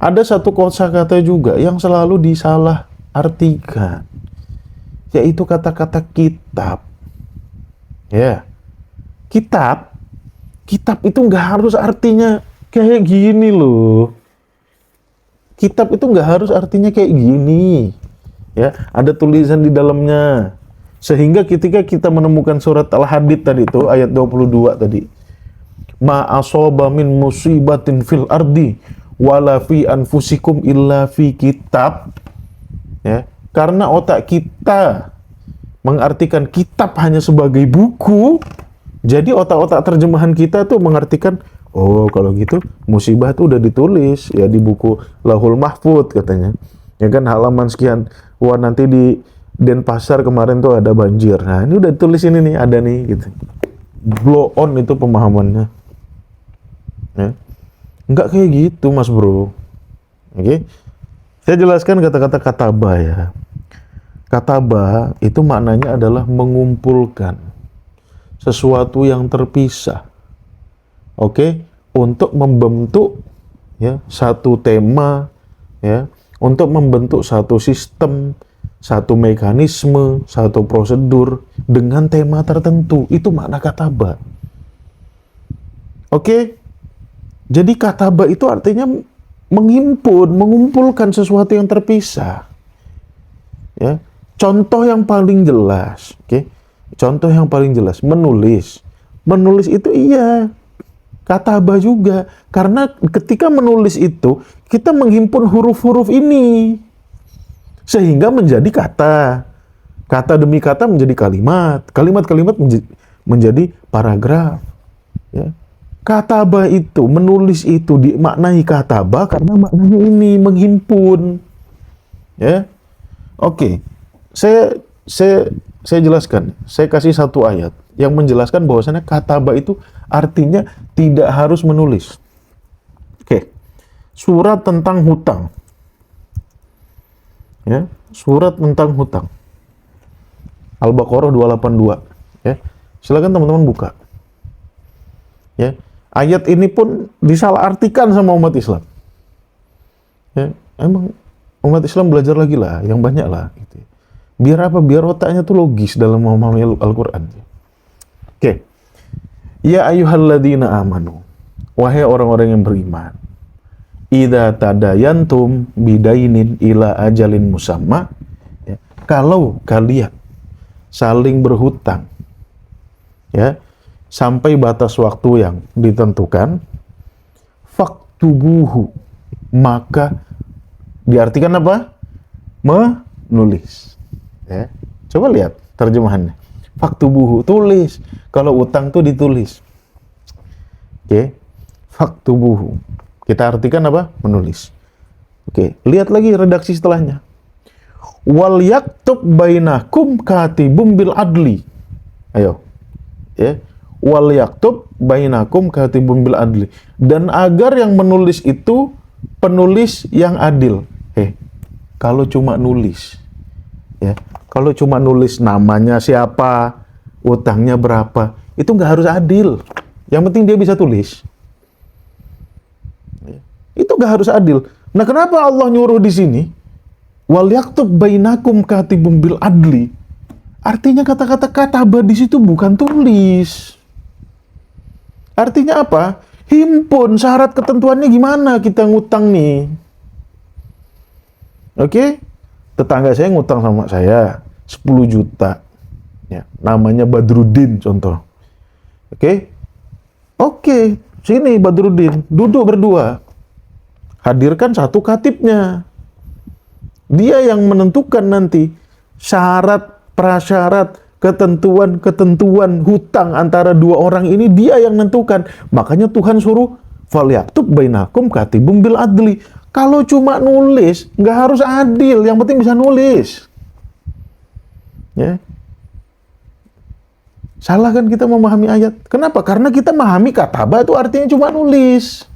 [SPEAKER 1] ada satu kosakata juga yang selalu disalah artikan, yaitu kata-kata kitab. Ya, kitab itu nggak harus artinya kayak gini loh. Kitab itu nggak harus artinya kayak gini. Ya, ada tulisan di dalamnya. Sehingga ketika kita menemukan surat Al-Hadid tadi itu ayat 22 tadi, ma asaba min musibatin fil ardi wala fi anfusikum illa fi kitab. Ya, karena otak kita mengartikan kitab hanya sebagai buku, jadi otak-otak terjemahan kita tuh mengartikan, oh kalau gitu musibah tuh udah ditulis ya di buku Lauhul Mahfuz katanya. Ya kan halaman sekian, wah nanti di Denpasar kemarin tuh ada banjir. Nah ini udah ditulis ini nih, ada nih gitu. Blow on itu pemahamannya. Ya. Enggak kayak gitu mas bro. Oke. Saya jelaskan kata-kata kataba ya. Kataba itu maknanya adalah mengumpulkan sesuatu yang terpisah. Oke, untuk membentuk ya satu tema ya, untuk membentuk satu sistem, satu mekanisme, satu prosedur dengan tema tertentu. Itu makna kataba. Oke. Jadi kataba itu artinya mengumpulkan sesuatu yang terpisah. Ya. Contoh yang paling jelas, contoh yang paling jelas, menulis itu iya, kataba juga, karena ketika menulis itu kita menghimpun huruf-huruf ini sehingga menjadi kata demi kata menjadi kalimat menjadi paragraf. Ya. Kataba itu, menulis itu dimaknai kataba karena maknanya ini menghimpun. Ya, oke. Saya jelaskan. Saya kasih satu ayat yang menjelaskan bahwasannya kataba itu artinya tidak harus menulis. Oke. Surat tentang hutang. Ya, surat tentang hutang. Al-Baqarah 282. Ya. Silakan teman-teman buka. Ya. Ayat ini pun disalahartikan sama umat Islam. Ya, emang umat Islam belajar lagi lah, yang banyak lah gitu. Biar apa? Biar otaknya tuh logis dalam memahami Al-Quran. Oke. Ya ayyuhalladzina amanu. Wahai orang-orang yang beriman. Idza tadayantum bidainin ila ajalin musamma. Ya, kalau kalian saling berhutang ya sampai batas waktu yang ditentukan, faktubuhu, maka diartikan apa? Menulis. Ya. Coba lihat terjemahannya. Faktubuhu, tulis. Kalau utang tuh ditulis. Oke. Faktubuhu. Kita artikan apa? Menulis. Oke. Lihat lagi redaksi setelahnya. Wal yaktub bainakum katibum bil adli. Ayo. Ya. Wal yaktub bainakum katibum bil adli. Dan agar yang menulis itu penulis yang adil. Kalau cuma nulis, ya, kalau cuma nulis namanya siapa, utangnya berapa, itu nggak harus adil. Yang penting dia bisa tulis. Itu nggak harus adil. Nah, kenapa Allah nyuruh di sini? Wal yaktub bainakum katibum bil adli. Artinya kata-kata kataba di situ bukan tulis. Artinya apa? Himpun, syarat ketentuannya gimana kita ngutang nih. Oke? Tetangga saya ngutang sama saya 10 juta. Ya, namanya Badrudin contoh. Oke? Oke, sini Badrudin, duduk berdua. Hadirkan satu katibnya. Dia yang menentukan nanti syarat, prasyarat, ketentuan hutang antara dua orang ini, dia yang menentukan. Makanya Tuhan suruh falyaktub bainakum katibum bil adli. Kalau cuma nulis, nggak harus adil, yang penting bisa nulis. Ya. Salah kan kita memahami ayat? Kenapa? Karena kita memahami kataba itu artinya cuma nulis.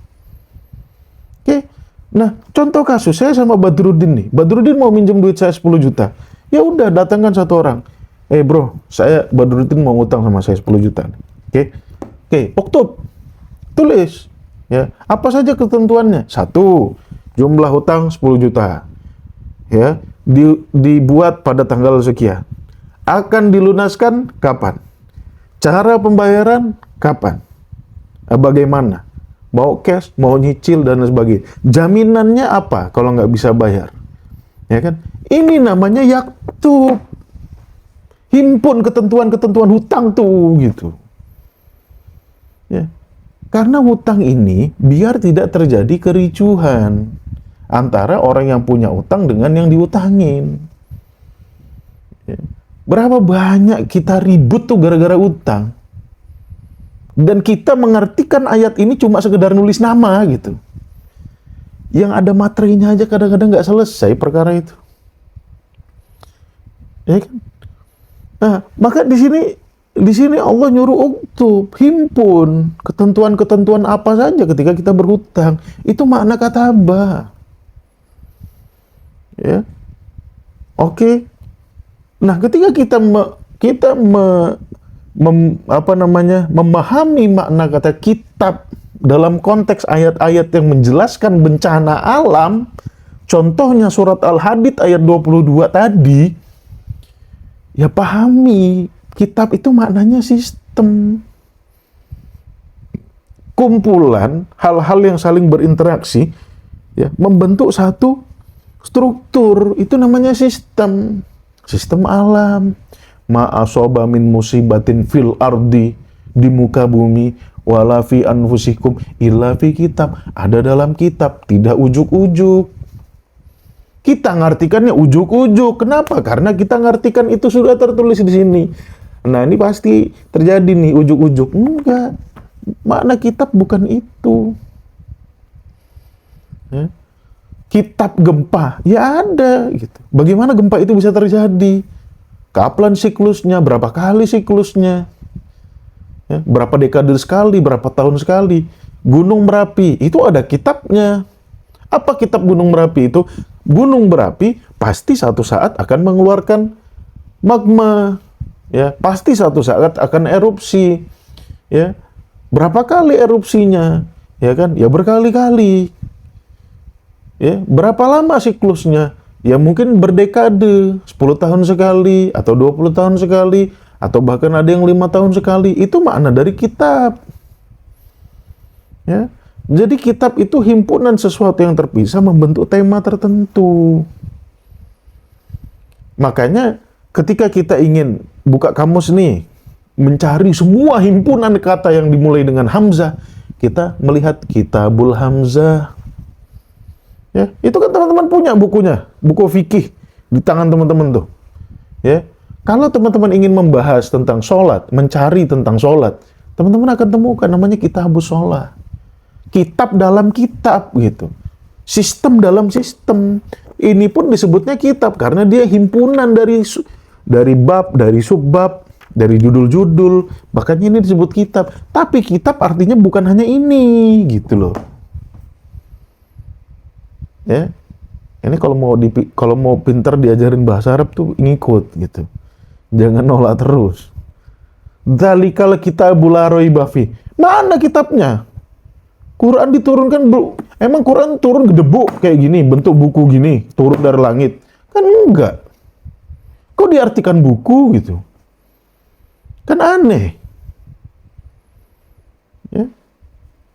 [SPEAKER 1] Oke. Nah, contoh kasus saya sama Badrudin nih. Badrudin mau minjem duit saya 10 juta. Ya udah, datangkan satu orang. Bro, saya Badrudin mau ngutang sama saya 10 juta. Oke, uktub. Tulis. Ya, apa saja ketentuannya? 1, jumlah hutang 10 juta. Ya, dibuat pada tanggal sekian. Akan dilunaskan kapan? Cara pembayaran kapan? Bagaimana? Mau cash, mau nyicil, dan sebagainya. Jaminannya apa kalau nggak bisa bayar? Ya kan? Ini namanya yaktub. Himpun ketentuan-ketentuan hutang tuh, gitu. Ya. Karena hutang ini biar tidak terjadi kericuhan antara orang yang punya utang dengan yang diutangin. Ya. Berapa banyak kita ribut tuh gara-gara utang. Dan kita mengartikan ayat ini cuma sekedar nulis nama gitu. Yang ada materinya aja kadang-kadang nggak selesai perkara itu. Ya kan? Nah, maka di sini Allah nyuruh uktub, himpun ketentuan-ketentuan apa saja ketika kita berhutang. Itu makna kataba. Ya. Oke. Nah, ketika kita memahami makna kata kitab dalam konteks ayat-ayat yang menjelaskan bencana alam, contohnya surat Al-Hadid ayat 22 tadi, ya pahami, kitab itu maknanya sistem. Kumpulan hal-hal yang saling berinteraksi, ya, membentuk satu struktur, itu namanya sistem. Sistem alam. Ma'asoba min musibatin fil ardi, di muka bumi, wala fi anfusikum illa fi kitab. Ada dalam kitab, tidak ujuk-ujuk. Kita ngartikannya ujuk-ujuk. Kenapa? Karena kita ngartikan itu sudah tertulis di sini. Nah, ini pasti terjadi nih ujuk-ujuk. Enggak. Makna kitab bukan itu. Ya. Kitab gempa, ya ada gitu. Bagaimana gempa itu bisa terjadi? Kapan siklusnya? Berapa kali siklusnya? Ya, berapa dekade sekali? Berapa tahun sekali? Gunung Merapi, itu ada kitabnya. Apa kitab Gunung Merapi itu? Gunung Berapi pasti satu saat akan mengeluarkan magma. Ya, pasti satu saat akan erupsi. Ya, berapa kali erupsinya? Ya kan? Ya berkali-kali. Ya, berapa lama siklusnya? Ya mungkin berdekade, 10 tahun sekali, atau 20 tahun sekali, atau bahkan ada yang 5 tahun sekali. Itu makna dari kitab. Ya. Jadi kitab itu himpunan sesuatu yang terpisah membentuk tema tertentu. Makanya ketika kita ingin buka kamus nih, mencari semua himpunan kata yang dimulai dengan Hamzah, kita melihat Kitabul Hamzah. Ya, itu kan teman-teman punya bukunya, buku fikih di tangan teman-teman tuh. Ya, kalau teman-teman ingin membahas tentang sholat, mencari tentang sholat, teman-teman akan temukan namanya Kitabus Sholat. Kitab dalam kitab gitu. Sistem dalam sistem. Ini pun disebutnya kitab karena dia himpunan dari bab, dari subbab, dari judul-judul. Makanya ini disebut kitab. Tapi kitab artinya bukan hanya ini gitu loh. Ya, ini kalau mau pintar diajarin bahasa Arab tuh ngikut gitu, jangan nolak terus. Dzalikal kitabul la raiba fi. Mana kitabnya? Quran diturunkan, emang Quran turun gedebuk kayak gini, bentuk buku gini, turun dari langit. Kan enggak. Kok diartikan buku gitu? Kan aneh. Ya.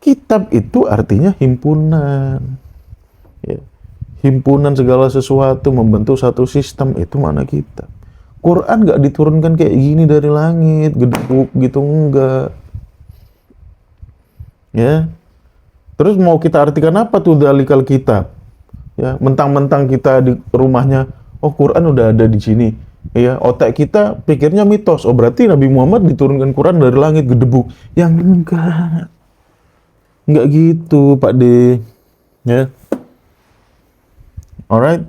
[SPEAKER 1] Kitab itu artinya himpunan. Ya. Himpunan segala sesuatu membentuk satu sistem, itu makna kitab. Quran nggak diturunkan kayak gini dari langit, gedebuk gitu, enggak. Ya. Terus mau kita artikan apa tuh dalikal kitab? Ya, mentang-mentang kita di rumahnya, oh Quran udah ada di sini. Ya, otak kita pikirnya mitos. Oh, berarti Nabi Muhammad diturunkan Quran dari langit gedebuk. Yang enggak. Enggak gitu, Pak D. Ya. Alright.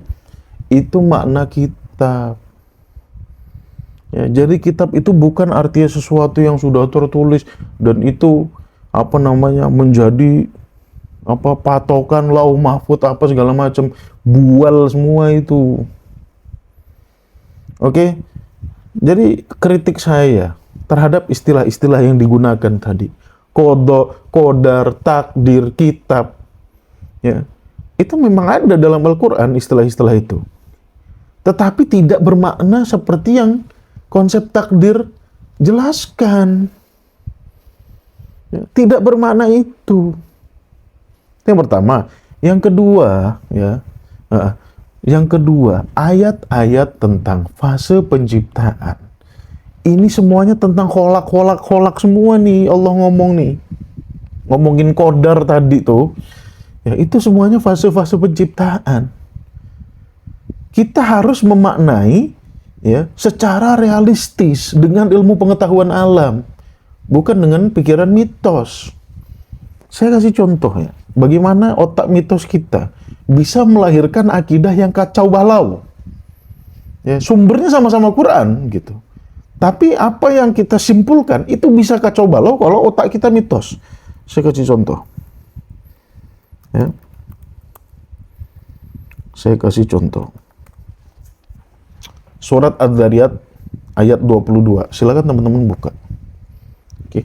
[SPEAKER 1] Itu makna kitab. Ya, jadi kitab itu bukan artinya sesuatu yang sudah tertulis dan itu menjadi patokan lauh mahfud apa segala macam, bual semua itu. Oke. Jadi kritik saya terhadap istilah-istilah yang digunakan tadi, qada, qadar, takdir, kitab, ya, itu memang ada dalam Al-Quran istilah-istilah itu, tetapi tidak bermakna seperti yang konsep takdir jelaskan. Ya, tidak bermakna itu. Yang pertama. Yang kedua, ya, yang kedua, ayat-ayat tentang fase penciptaan. Ini semuanya tentang kholak semua nih. Allah ngomong nih. Ngomongin qadar tadi tuh. Ya, itu semuanya fase-fase penciptaan. Kita harus memaknai, ya, secara realistis dengan ilmu pengetahuan alam, bukan dengan pikiran mitos. Saya kasih contoh ya, bagaimana otak mitos kita bisa melahirkan akidah yang kacau balau. Ya, sumbernya sama-sama Quran gitu. Tapi apa yang kita simpulkan itu bisa kacau balau kalau otak kita mitos. Saya kasih contoh. Ya. Saya kasih contoh. Surat Adz-Dzariyat ayat 22. Silakan teman-teman buka. Oke.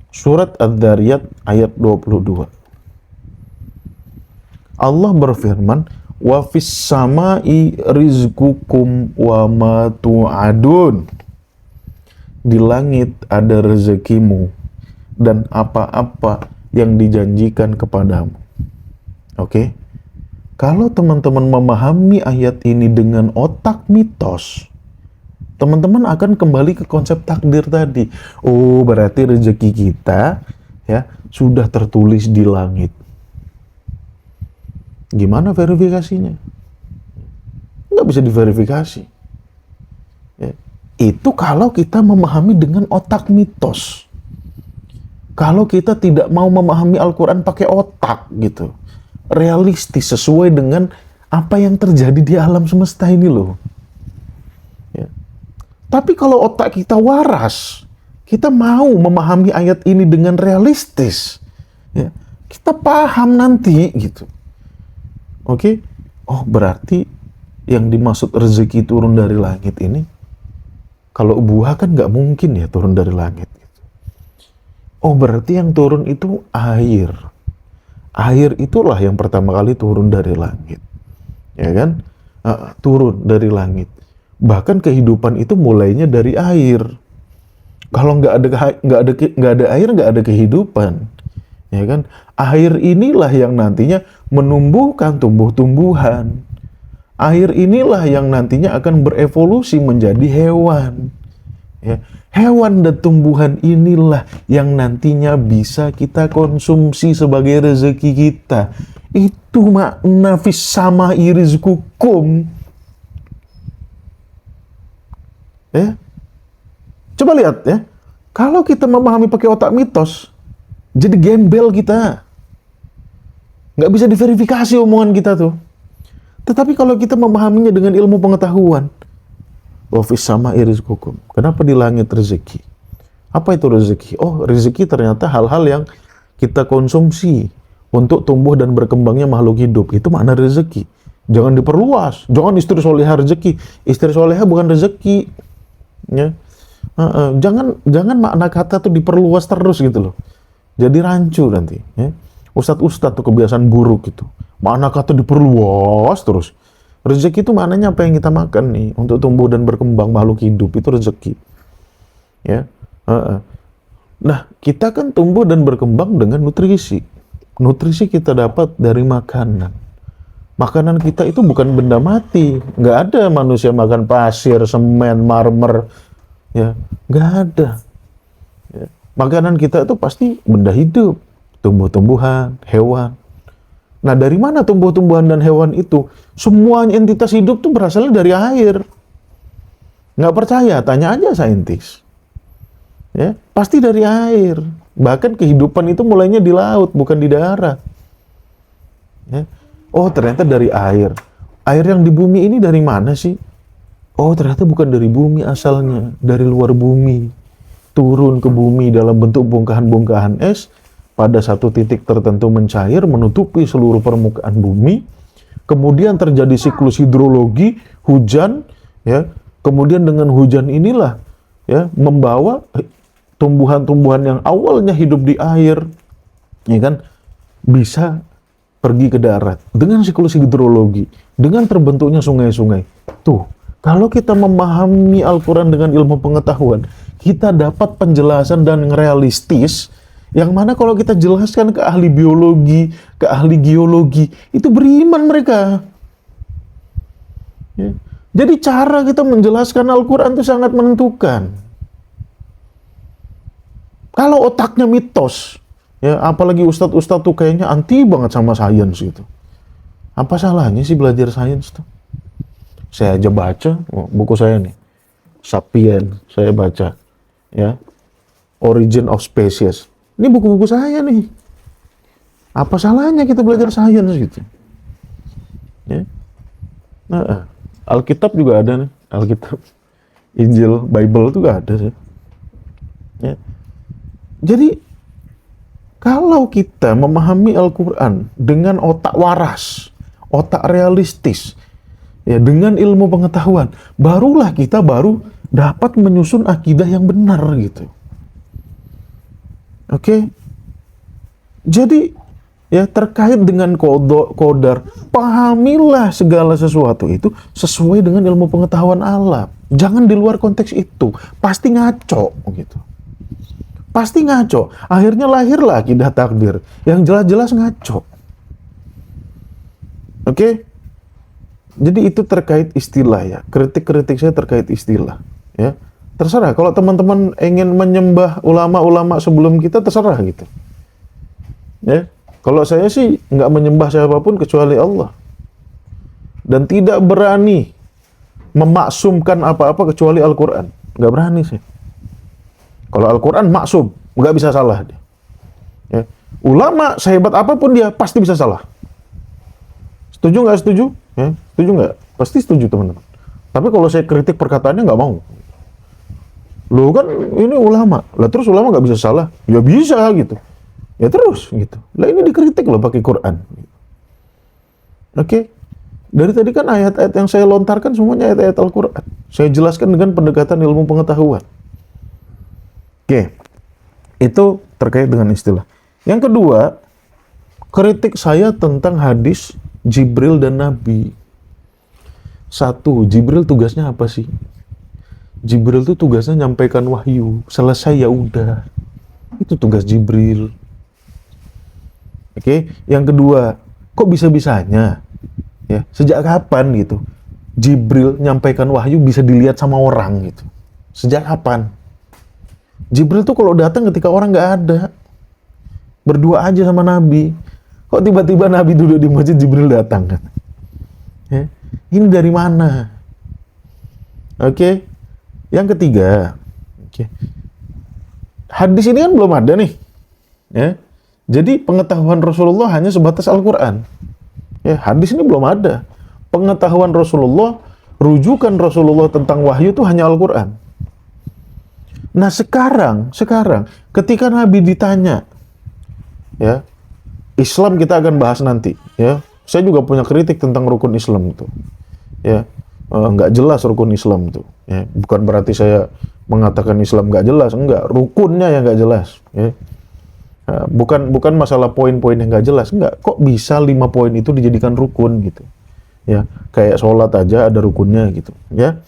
[SPEAKER 1] Surat Adz-Dzariyat ayat 22. Allah berfirman, wa fis samai rizqukum wa ma tu'adun. Di langit ada rezekimu dan apa-apa yang dijanjikan kepadamu. Oke. Kalau teman-teman memahami ayat ini dengan otak mitos, teman-teman akan kembali ke konsep takdir tadi. Oh, berarti rezeki kita, ya, sudah tertulis di langit. Gimana verifikasinya? Nggak bisa diverifikasi. Ya. Itu kalau kita memahami dengan otak mitos. Kalau kita tidak mau memahami Al-Quran pakai otak gitu, realistis sesuai dengan apa yang terjadi di alam semesta ini loh. Ya. Tapi kalau otak kita waras, kita mau memahami ayat ini dengan realistis, ya, kita paham nanti gitu. Oke? Oh, berarti yang dimaksud rezeki turun dari langit ini, kalau buah kan nggak mungkin ya turun dari langit. Gitu. Oh, berarti yang turun itu air. Air itulah yang pertama kali turun dari langit, ya kan? Turun dari langit. Bahkan kehidupan itu mulainya dari air. Kalau nggak ada air, nggak ada kehidupan, ya kan? Air inilah yang nantinya menumbuhkan tumbuh-tumbuhan. Air inilah yang nantinya akan berevolusi menjadi hewan. Ya. Hewan dan tumbuhan inilah yang nantinya bisa kita konsumsi sebagai rezeki kita. Itu makna fis samai rizqukum. Ya. Coba lihat ya. Kalau kita memahami pakai otak mitos, jadi gembel kita. Nggak bisa diverifikasi omongan kita tuh. Tetapi kalau kita memahaminya dengan ilmu pengetahuan, wa fis samai rizqukum. Kenapa di langit rezeki? Apa itu rezeki? Oh, rezeki ternyata hal-hal yang kita konsumsi untuk tumbuh dan berkembangnya makhluk hidup. Itu makna rezeki. Jangan diperluas. Jangan istri soleha rezeki. Istri soleha bukan rezeki. Ya. Jangan makna kata tuh diperluas terus gitu loh. Jadi rancu nanti. Ya. Ustadz tuh kebiasaan buruk gitu. Makna kata diperluas terus. Rezeki itu maknanya apa yang kita makan nih untuk tumbuh dan berkembang makhluk hidup itu rezeki. Ya. Nah, kita kan tumbuh dan berkembang dengan nutrisi. Nutrisi kita dapat dari makanan. Makanan kita itu bukan benda mati. Nggak ada manusia makan pasir, semen, marmer. Ya, nggak ada. Ya. Makanan kita itu pasti benda hidup. Tumbuh-tumbuhan, hewan. Nah, dari mana tumbuh-tumbuhan dan hewan itu? Semua entitas hidup tuh berasalnya dari air. Nggak percaya? Tanya aja saintis. Ya, pasti dari air. Bahkan kehidupan itu mulainya di laut, bukan di darat. Ya. Oh, ternyata dari air. Air yang di bumi ini dari mana sih? Oh, ternyata bukan dari bumi asalnya. Dari luar bumi. Turun ke bumi dalam bentuk bongkahan-bongkahan es. Pada satu titik tertentu mencair, menutupi seluruh permukaan bumi. Kemudian terjadi siklus hidrologi, hujan, ya. Kemudian dengan hujan inilah, ya, membawa tumbuhan-tumbuhan yang awalnya hidup di air, ya kan, bisa pergi ke darat dengan siklus hidrologi, dengan terbentuknya sungai-sungai. Tuh, kalau kita memahami Al-Quran dengan ilmu pengetahuan, kita dapat penjelasan dan realistis. Yang mana kalau kita jelaskan ke ahli biologi, ke ahli geologi, itu beriman mereka. Ya. Jadi cara kita menjelaskan Al-Quran itu sangat menentukan. Kalau otaknya mitos, ya apalagi ustadz-ustadz tuh kayaknya anti banget sama sains gitu. Apa salahnya sih belajar sains tuh? Saya aja baca, buku saya nih, Sapien, saya baca, ya, Origin of Species. Ini buku-buku saya nih. Apa salahnya kita belajar sains gitu? Ya. Nah, Alkitab juga ada nih. Alkitab, Injil, Bible itu juga ada sih. Ya. Jadi, kalau kita memahami Al-Quran dengan otak waras, otak realistis, ya, dengan ilmu pengetahuan, barulah kita dapat menyusun akidah yang benar gitu. Oke, jadi ya terkait dengan qadar, pahamilah segala sesuatu itu sesuai dengan ilmu pengetahuan alam. Jangan di luar konteks itu, pasti ngaco gitu. Pasti ngaco. Akhirnya lahirlah akidah takdir yang jelas-jelas ngaco. Oke, jadi itu terkait istilah ya. Kritik-kritik saya terkait istilah ya. Terserah, kalau teman-teman ingin menyembah ulama-ulama sebelum kita, terserah gitu. Ya, kalau saya sih nggak menyembah siapapun kecuali Allah. Dan tidak berani memaksumkan apa-apa kecuali Al-Quran. Nggak berani sih. Kalau Al-Quran maksum, nggak bisa salah dia. Ya. Ulama sehebat apapun dia, pasti bisa salah. Setuju nggak setuju? Ya, setuju nggak? Pasti setuju teman-teman. Tapi kalau saya kritik perkataannya nggak mau. Loh kan ini ulama, lah terus ulama nggak bisa salah? Ya bisa gitu, ya terus gitu. Lah ini dikritik loh pakai Quran. Oke, dari tadi kan ayat-ayat yang saya lontarkan semuanya ayat-ayat Al-Quran. Saya jelaskan dengan pendekatan ilmu pengetahuan. Oke, itu terkait dengan istilah. Yang kedua, kritik saya tentang hadis Jibril dan Nabi. Satu, Jibril tugasnya apa sih? Jibril itu tugasnya nyampaikan wahyu. Selesai ya udah. Itu tugas Jibril. Oke, yang kedua, kok bisa-bisanya? Ya, sejak kapan gitu? Jibril nyampaikan wahyu bisa dilihat sama orang gitu. Sejak kapan? Jibril tuh kalau datang ketika orang nggak ada. Berdua aja sama Nabi. Kok tiba-tiba Nabi duduk di masjid, Jibril datang kan? Ya, ini dari mana? Oke. Yang ketiga, hadis ini kan belum ada nih, ya. Jadi pengetahuan Rasulullah hanya sebatas Al-Quran. Ya, hadis ini belum ada. Pengetahuan Rasulullah, rujukan Rasulullah tentang wahyu itu hanya Al-Quran. Nah sekarang, ketika Nabi ditanya, ya, Islam kita akan bahas nanti, ya. Saya juga punya kritik tentang rukun Islam itu, ya. Nggak jelas rukun Islam itu. Ya, bukan berarti saya mengatakan Islam nggak jelas, enggak. Rukunnya yang nggak jelas. Ya. Bukan masalah poin-poin yang nggak jelas, enggak. Kok bisa 5 poin itu dijadikan rukun gitu? ya. Kayak sholat aja ada rukunnya gitu, ya.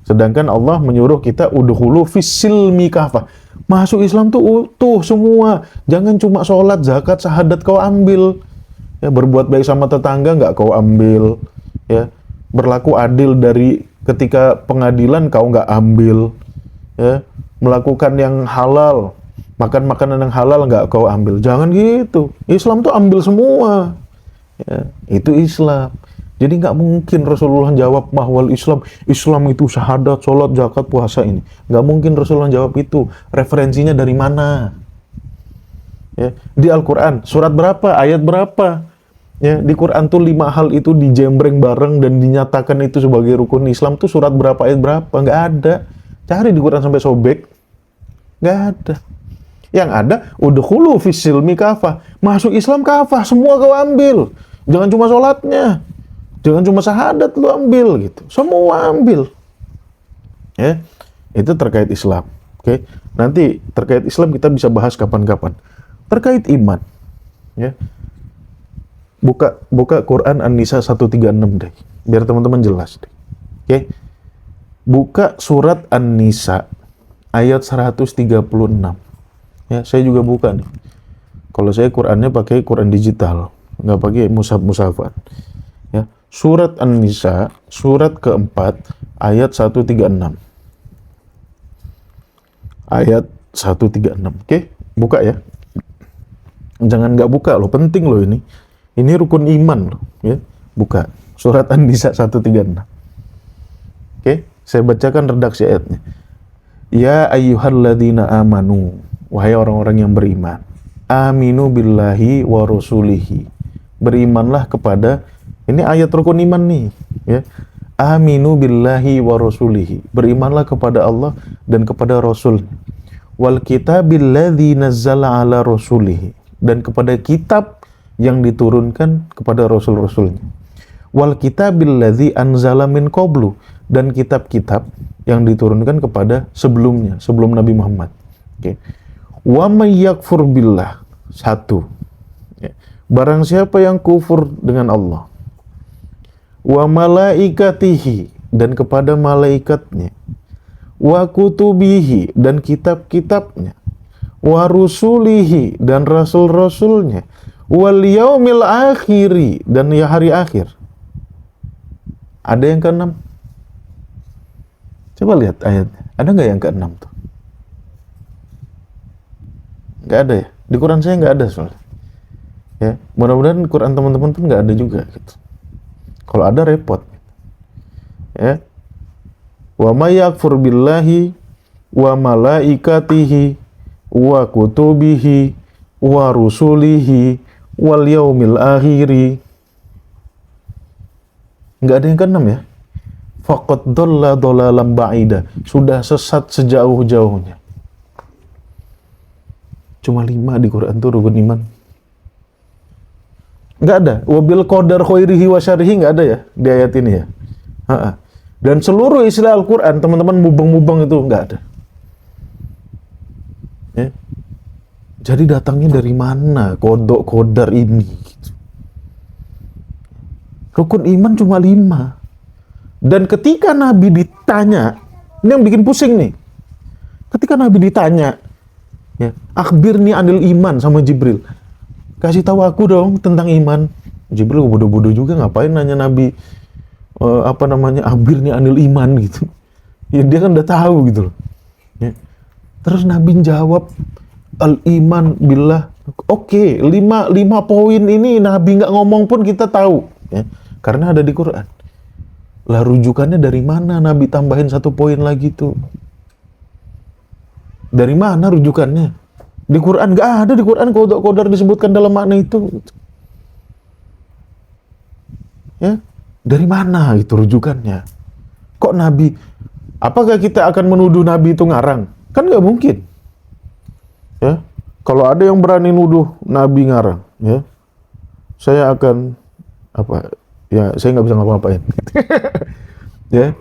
[SPEAKER 1] Sedangkan Allah menyuruh kita udkhulu fis-silmi kafah. Masuk Islam tuh utuh semua. Jangan cuma sholat, zakat, syahadat kau ambil. Ya, berbuat baik sama tetangga nggak kau ambil. Ya, berlaku adil dari ketika pengadilan kau nggak ambil. Ya, melakukan yang halal, makan makanan yang halal nggak kau ambil. Jangan gitu. Islam tuh ambil semua. Ya, itu Islam. Jadi nggak mungkin Rasulullah jawab mahwal Islam. Islam itu syahadat, sholat, zakat, puasa ini. Nggak mungkin Rasulullah jawab itu. Referensinya dari mana? Ya, di Al-Quran, surat berapa, ayat berapa? Ya, di Quran tuh 5 hal itu dijembreng bareng dan dinyatakan itu sebagai rukun Islam tuh surat berapa, ayat berapa? Nggak ada. Cari di Quran sampai sobek. Nggak ada. Yang ada, udkhulu fis-silmi kafah. Masuk Islam kafah, semua kau ambil. Jangan cuma sholatnya. Jangan cuma syahadat lu ambil gitu. Semua ambil. Ya. Itu terkait Islam. Oke. Nanti terkait Islam kita bisa bahas kapan-kapan. Terkait iman. Ya. Buka Quran An-Nisa 136 deh. Biar teman-teman jelas deh. Oke. Buka surat An-Nisa ayat 136. Ya, saya juga buka nih. Kalau saya Qurannya pakai Quran digital, nggak pakai mushaf-mushafan. Ya. Surat An-Nisa, surat keempat, ayat 136. Ayat 136. Oke, buka ya. Jangan nggak buka loh, penting loh ini. Ini rukun iman loh, ya. Buka. Surat An-Nisa 136. Oke, saya bacakan redaksi ayatnya. Ya ayyuhalladzina amanu, wahai orang-orang yang beriman. Aminu billahi wa rasulihi. Berimanlah kepada, ini ayat rukun iman nih, ya. Aminu billahi wa rasulihi. Berimanlah kepada Allah dan kepada Rasul. Wal kitabil ladzi nazzala ala rasulihi. Dan kepada kitab yang diturunkan kepada rasul-rasulnya. Wal kitabil ladzi anzala min qablu. Dan kitab-kitab yang diturunkan kepada sebelumnya, sebelum Nabi Muhammad. Oke. Wa may yakfur billah. Satu. Ya. Barang siapa yang kufur dengan Allah. Wa malaikatihi, dan kepada malaikatnya. Wa kutubihi, dan kitab-kitabnya. Wa rusulihi, dan rasul-rasulnya. Wal yaumil akhiri, dan ya hari akhir. Ada yang keenam? Coba lihat ayatnya. Ada nggak yang keenam tuh? Nggak ada ya? Di Quran saya nggak ada soalnya. Ya, mudah-mudahan Quran teman-teman pun nggak ada juga gitu. Kalau ada repot. Ya. Wa may yakfur billahi wa malaikatihi wa kutubihi wa rusulihi wal yaumil akhiri. Nggak ada yang keenam ya. Faqad dhalla dhalalan ba'ida. Sudah sesat sejauh-jauhnya. Cuma 5 di Quran tuh rukun iman. Nggak ada. Wabil qadar khairihi wa syarrihi nggak ada ya di ayat ini ya. Dan seluruh istilah Al-Quran, teman-teman mubeng-mubeng itu nggak ada. Ya. Jadi datangnya dari mana kodok kodar ini? Gitu. Rukun iman cuma 5. Dan ketika Nabi ditanya, ini yang bikin pusing nih. Ketika Nabi ditanya, ya, akhbirni anil iman sama Jibril. Kasih tahu aku dong tentang iman. Jibril bodoh-bodoh juga, ngapain nanya Nabi akhbirni anil iman gitu. Ya dia kan udah tahu gitu loh. Ya. Terus Nabi jawab al iman billah. Oke, 5 poin ini Nabi nggak ngomong pun kita tahu, ya. Karena ada di Quran. Lah rujukannya dari mana Nabi tambahin 1 poin lagi tuh? Dari mana rujukannya? Di Quran nggak ada, di Quran kodok-kodar disebutkan dalam makna itu. Ya, dari mana itu rujukannya? Kok Nabi? Apakah kita akan menuduh Nabi itu ngarang? Kan nggak mungkin. Ya, kalau ada yang berani nuduh Nabi ngarang, ya, saya akan Ya, saya nggak bisa ngapa-ngapain. Ya,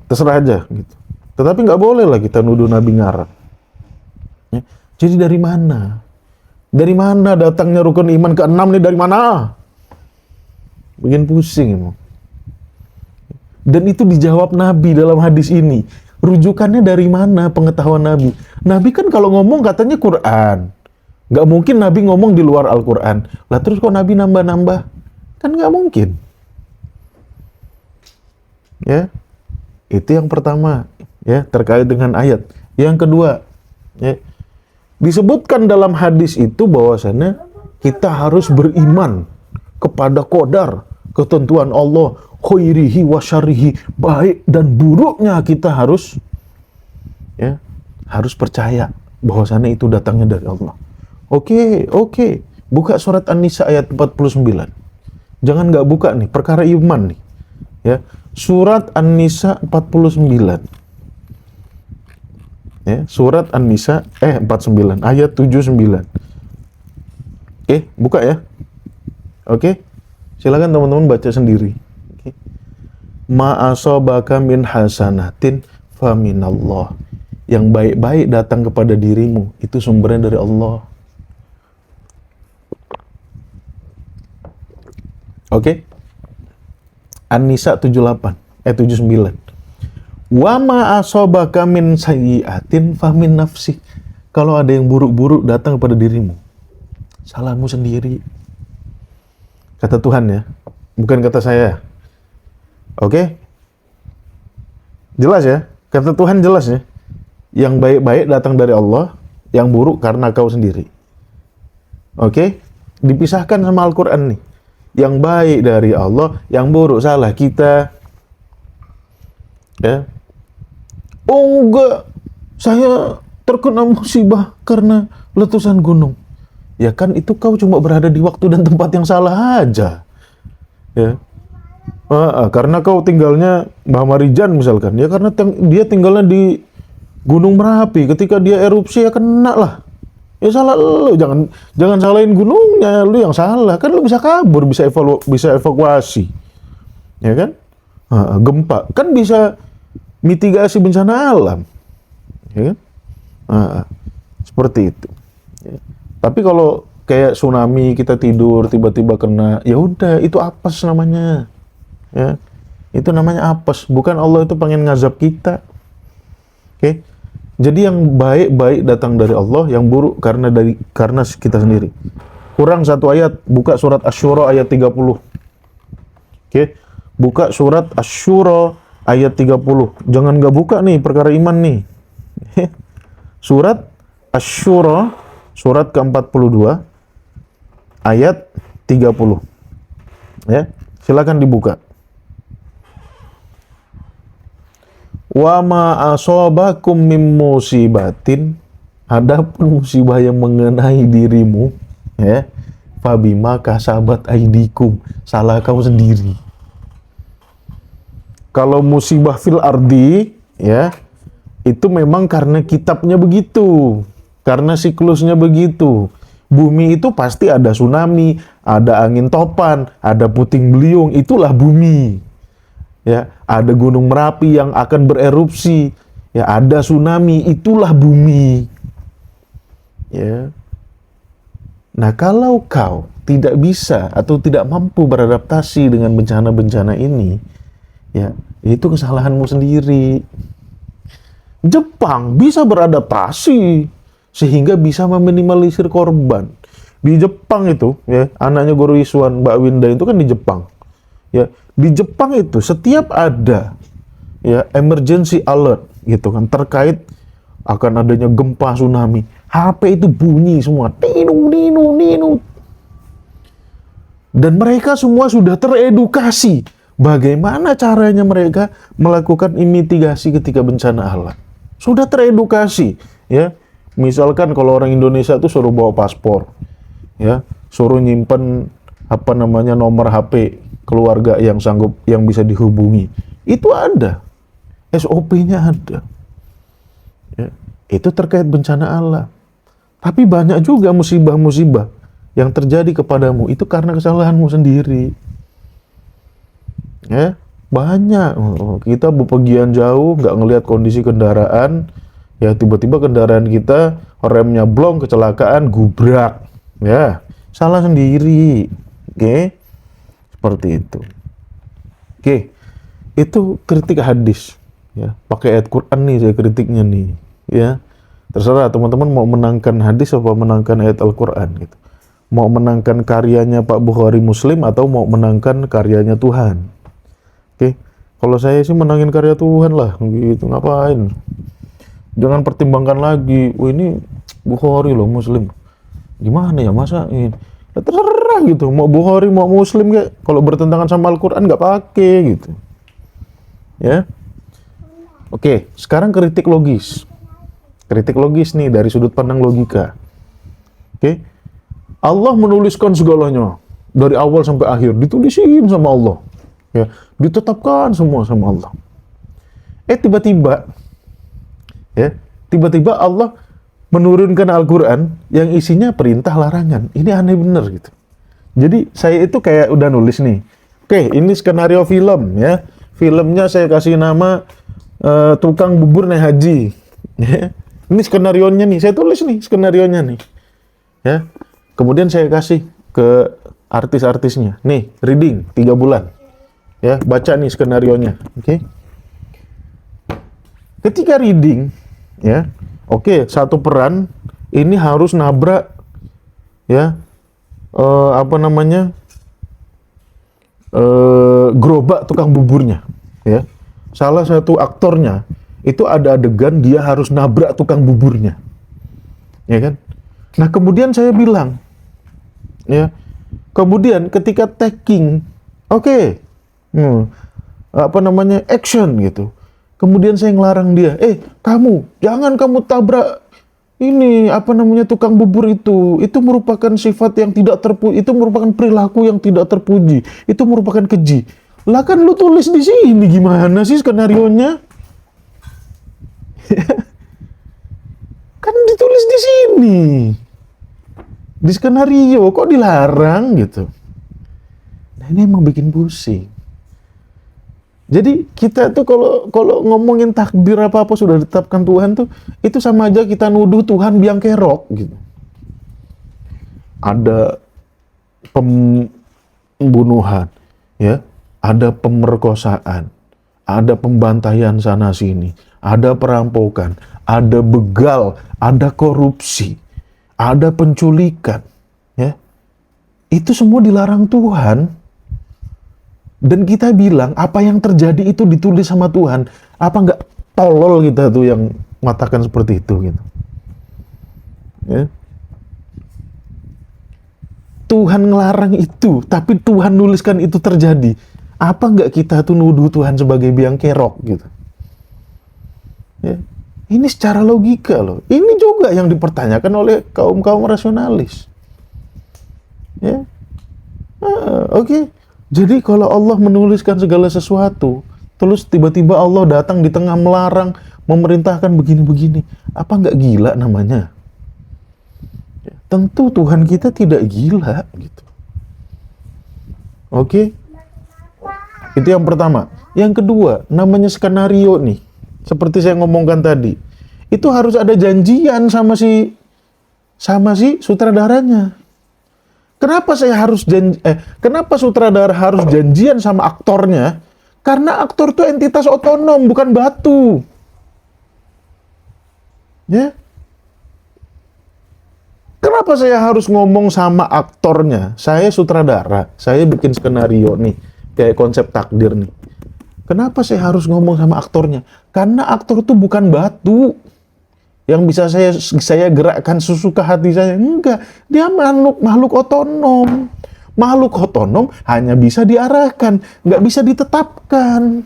[SPEAKER 1] terserah aja gitu. Tetapi nggak boleh lah kita nuduh Nabi ngarang. Ya. Jadi dari mana? Dari mana datangnya rukun iman ke-6 nih, dari mana? Bikin pusing emang. Dan itu dijawab Nabi dalam hadis ini. Rujukannya dari mana pengetahuan Nabi? Nabi kan kalau ngomong katanya Quran. Nggak mungkin Nabi ngomong di luar Al-Quran. Lah terus kok Nabi nambah-nambah? Kan nggak mungkin. Ya, itu yang pertama. Ya, terkait dengan ayat. Yang kedua, ya, disebutkan dalam hadis itu bahwasannya kita harus beriman kepada qadar, ketentuan Allah, khairihi wa syarrihi, baik dan buruknya kita harus, ya, harus percaya bahwasannya itu datangnya dari Allah. Oke. Buka surat An-Nisa ayat 49. Jangan nggak buka nih, perkara iman nih. Ya, surat An-Nisa 49. Ya, surat An-Nisa 49 ayat 79. Oke, buka ya. Oke. Silakan teman-teman baca sendiri. Oke. Ma asabaka min hasanatin faminallah. Yang baik-baik datang kepada dirimu itu sumbernya dari Allah. Oke. An-Nisa 79. Wa ma asabaka min sayyi'atin famin nafsik. Kalau ada yang buruk-buruk datang kepada dirimu, salahmu sendiri. Kata Tuhan ya, bukan kata saya. Oke? Jelas ya? Kata Tuhan jelas ya. Yang baik-baik datang dari Allah, yang buruk karena kau sendiri. Oke? Dipisahkan sama Al-Quran nih. Yang baik dari Allah, yang buruk salah kita. Ya. Oh enggak, saya terkena musibah karena letusan gunung. Ya kan itu kau cuma berada di waktu dan tempat yang salah aja. Ya. Karena kau tinggalnya Mbah Marijan misalkan, ya karena dia tinggalnya di Gunung Merapi, ketika dia erupsi ya kena lah. Ya salah lu, jangan salahin gunungnya, lu yang salah. Kan lu bisa kabur, bisa evakuasi. Ya kan? Gempa kan bisa mitigasi bencana alam, ya kan? Seperti itu. Ya. Tapi kalau kayak tsunami kita tidur tiba-tiba kena, ya udah itu apes namanya, ya itu namanya apes. Bukan Allah itu pengen ngazab kita. Oke? Jadi yang baik-baik datang dari Allah, yang buruk karena kita sendiri. Kurang satu ayat, buka surat Asy-Syura ayat 30. Oke? Buka surat Asy-Syura ayat 30. Jangan nggak buka nih perkara iman nih. Surat Asy-Syura, surat ke-42, ayat 30. Ya, silakan dibuka. Wa ma asabakum mim musibatin, adapun musibah yang mengenai dirimu, ya, fabima kasabat aidikum, salah kamu sendiri. Kalau musibah fil ardi, ya, itu memang karena kitabnya begitu, karena siklusnya begitu. Bumi itu pasti ada tsunami, ada angin topan, ada puting beliung, itulah bumi. Ya, ada gunung Merapi yang akan bererupsi, ya, ada tsunami, itulah bumi. Ya. Nah, kalau kau tidak bisa atau tidak mampu beradaptasi dengan bencana-bencana ini, ya, itu kesalahanmu sendiri. Jepang bisa beradaptasi sehingga bisa meminimalisir korban. Di Jepang itu, ya, anaknya Guru Iswan, Mbak Winda itu kan di Jepang. Ya, di Jepang itu setiap ada, ya, emergency alert gitu kan terkait akan adanya gempa tsunami, HP itu bunyi semua, ninu. Dan mereka semua sudah teredukasi bagaimana caranya mereka melakukan mitigasi ketika bencana alam. Sudah teredukasi, ya. Misalkan kalau orang Indonesia itu suruh bawa paspor, ya, suruh nyimpen nomor HP keluarga yang sanggup, yang bisa dihubungi. Itu ada. SOP-nya ada. Ya, itu terkait bencana alam. Tapi banyak juga musibah-musibah yang terjadi kepadamu itu karena kesalahanmu sendiri. Ya, banyak. Kita bepergian jauh, nggak ngelihat kondisi kendaraan, ya tiba-tiba kendaraan kita remnya blong, kecelakaan, gubrak. Ya, salah sendiri. Oke. Seperti itu. Oke, itu kritik hadis. Ya, pakai ayat Quran nih saya kritiknya nih. Ya, terserah teman-teman mau menangkan hadis atau menangkan ayat Al-Quran gitu. Mau menangkan karyanya Pak Bukhari Muslim atau mau menangkan karyanya Tuhan. Oke, kalau saya sih menangin karya Tuhan lah, gitu. Ngapain? Jangan pertimbangkan lagi, ini Bukhari loh Muslim. Gimana ya masa ini? Ya, terserah gitu, mau Bukhari mau Muslim kayak, kalau bertentangan sama Al-Quran nggak pakai gitu. Ya. Oke, sekarang kritik logis. Kritik logis nih dari sudut pandang logika. Oke. Allah menuliskan segalanya dari awal sampai akhir, ditulisin sama Allah. Ya, ditetapkan semua sama Allah. Tiba-tiba Allah menurunkan Al-Quran yang isinya perintah larangan. Ini aneh bener gitu. Jadi saya itu kayak udah nulis nih. Oke, ini skenario film ya. Filmnya saya kasih nama tukang bubur naik haji. Ya. Ini skenarionya nih. Saya tulis nih skenarionya nih. Ya. Kemudian saya kasih ke artis-artisnya. Nih, reading 3 bulan. Ya, baca nih skenarionya. Oke. Ketika reading, ya, oke, satu peran ini harus nabrak, ya, gerobak tukang buburnya, ya. Salah satu aktornya itu ada adegan dia harus nabrak tukang buburnya, ya kan? Nah kemudian saya bilang, ya, kemudian ketika taking, oke, action gitu. Kemudian saya ngelarang dia, kamu, jangan kamu tabrak ini, tukang bubur itu merupakan sifat yang tidak terpuji, itu merupakan perilaku yang tidak terpuji, itu merupakan keji. Lah kan lu tulis di sini, gimana sih skenarionya? Kan ditulis di sini. Di skenario, kok dilarang gitu. Nah ini emang bikin pusing. Jadi kita tuh kalau ngomongin takdir apa sudah ditetapkan Tuhan tuh, itu sama aja kita nuduh Tuhan biang kerok gitu. Ada pembunuhan, ya, ada pemerkosaan, ada pembantaian sana sini, ada perampokan, ada begal, ada korupsi, ada penculikan, ya. Itu semua dilarang Tuhan. Dan kita bilang, apa yang terjadi itu ditulis sama Tuhan. Apa nggak tolol kita tuh yang mengatakan seperti itu gitu. Ya. Tuhan ngelarang itu, tapi Tuhan nuliskan itu terjadi. Apa nggak kita tuh nuduh Tuhan sebagai biang kerok gitu. Ya. Ini secara logika loh. Ini juga yang dipertanyakan oleh kaum-kaum rasionalis. Ya. Oke. Jadi kalau Allah menuliskan segala sesuatu, terus tiba-tiba Allah datang di tengah melarang, memerintahkan begini-begini, apa nggak gila namanya? Ya, tentu Tuhan kita tidak gila, gitu. Oke? Itu yang pertama. Yang kedua, namanya skenario nih, seperti saya ngomongkan tadi, itu harus ada janjian sama si sutradaranya. Kenapa kenapa sutradara harus janjian sama aktornya? Karena aktor itu entitas otonom, bukan batu. Ya. Kenapa saya harus ngomong sama aktornya? Saya sutradara, saya bikin skenario nih, kayak konsep takdir nih. Kenapa saya harus ngomong sama aktornya? Karena aktor itu bukan batu yang bisa saya gerakkan sesuka hati saya. Enggak, dia makhluk otonom. Makhluk otonom hanya bisa diarahkan, nggak bisa ditetapkan.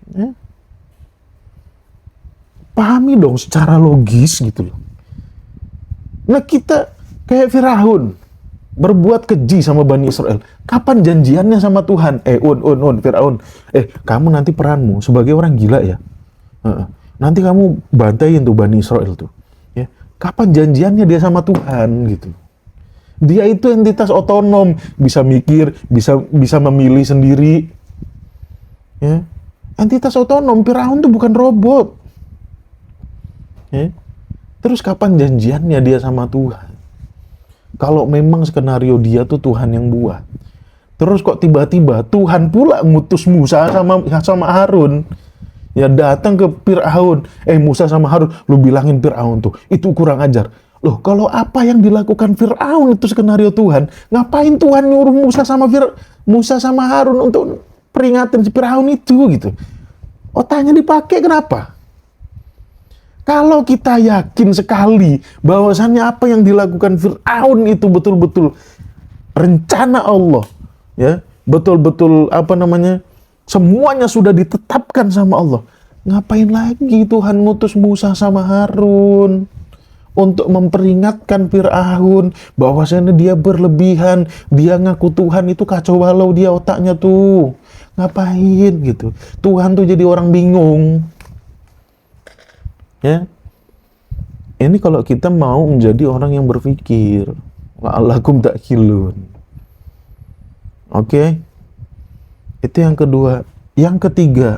[SPEAKER 1] Ya. Pahami dong secara logis gitu loh. Nah kita kayak Firaun berbuat keji sama Bani Israel. Kapan janjiannya sama Tuhan? Firaun, kamu nanti peranmu sebagai orang gila ya. Nanti kamu bantaiin tuh Bani Israel tuh. Ya. Kapan janjiannya dia sama Tuhan gitu. Dia itu entitas otonom, bisa mikir, bisa memilih sendiri. Ya. Entitas otonom, Firaun tuh bukan robot. Ya. Terus kapan janjiannya dia sama Tuhan? Kalau memang skenario dia tuh Tuhan yang buat. Terus kok tiba-tiba Tuhan pula ngutus Musa sama Harun. Ya datang ke Fir'aun. Musa sama Harun, lu bilangin Fir'aun tuh, itu kurang ajar. Loh, kalau apa yang dilakukan Fir'aun itu skenario Tuhan, ngapain Tuhan nyuruh Musa sama Harun untuk peringatin si Fir'aun itu gitu. Otaknya dipakai kenapa? Kalau kita yakin sekali bahwasannya apa yang dilakukan Fir'aun itu betul-betul rencana Allah, ya, betul-betul semuanya sudah ditetapkan sama Allah. Ngapain lagi Tuhan ngutus Musa sama Harun untuk memperingatkan Fir'aun bahwasanya dia berlebihan, dia ngaku Tuhan, itu kacau balau dia otaknya tuh. Ngapain gitu? Tuhan tuh jadi orang bingung. Ya. Ini kalau kita mau menjadi orang yang berpikir, la'allakum ta'qilun. Oke. Itu yang kedua. Yang ketiga,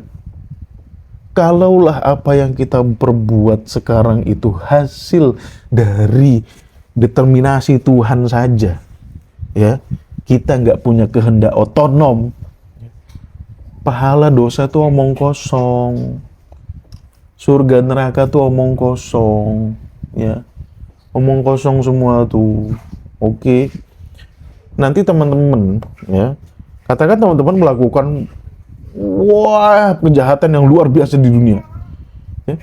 [SPEAKER 1] kalaulah apa yang kita perbuat sekarang itu hasil dari determinasi Tuhan saja, ya, kita nggak punya kehendak otonom, pahala dosa tuh omong kosong, surga neraka tuh omong kosong, ya, omong kosong semua tuh. Oke. Nanti teman-teman, ya, katakan teman-teman melakukan kejahatan yang luar biasa di dunia, ya.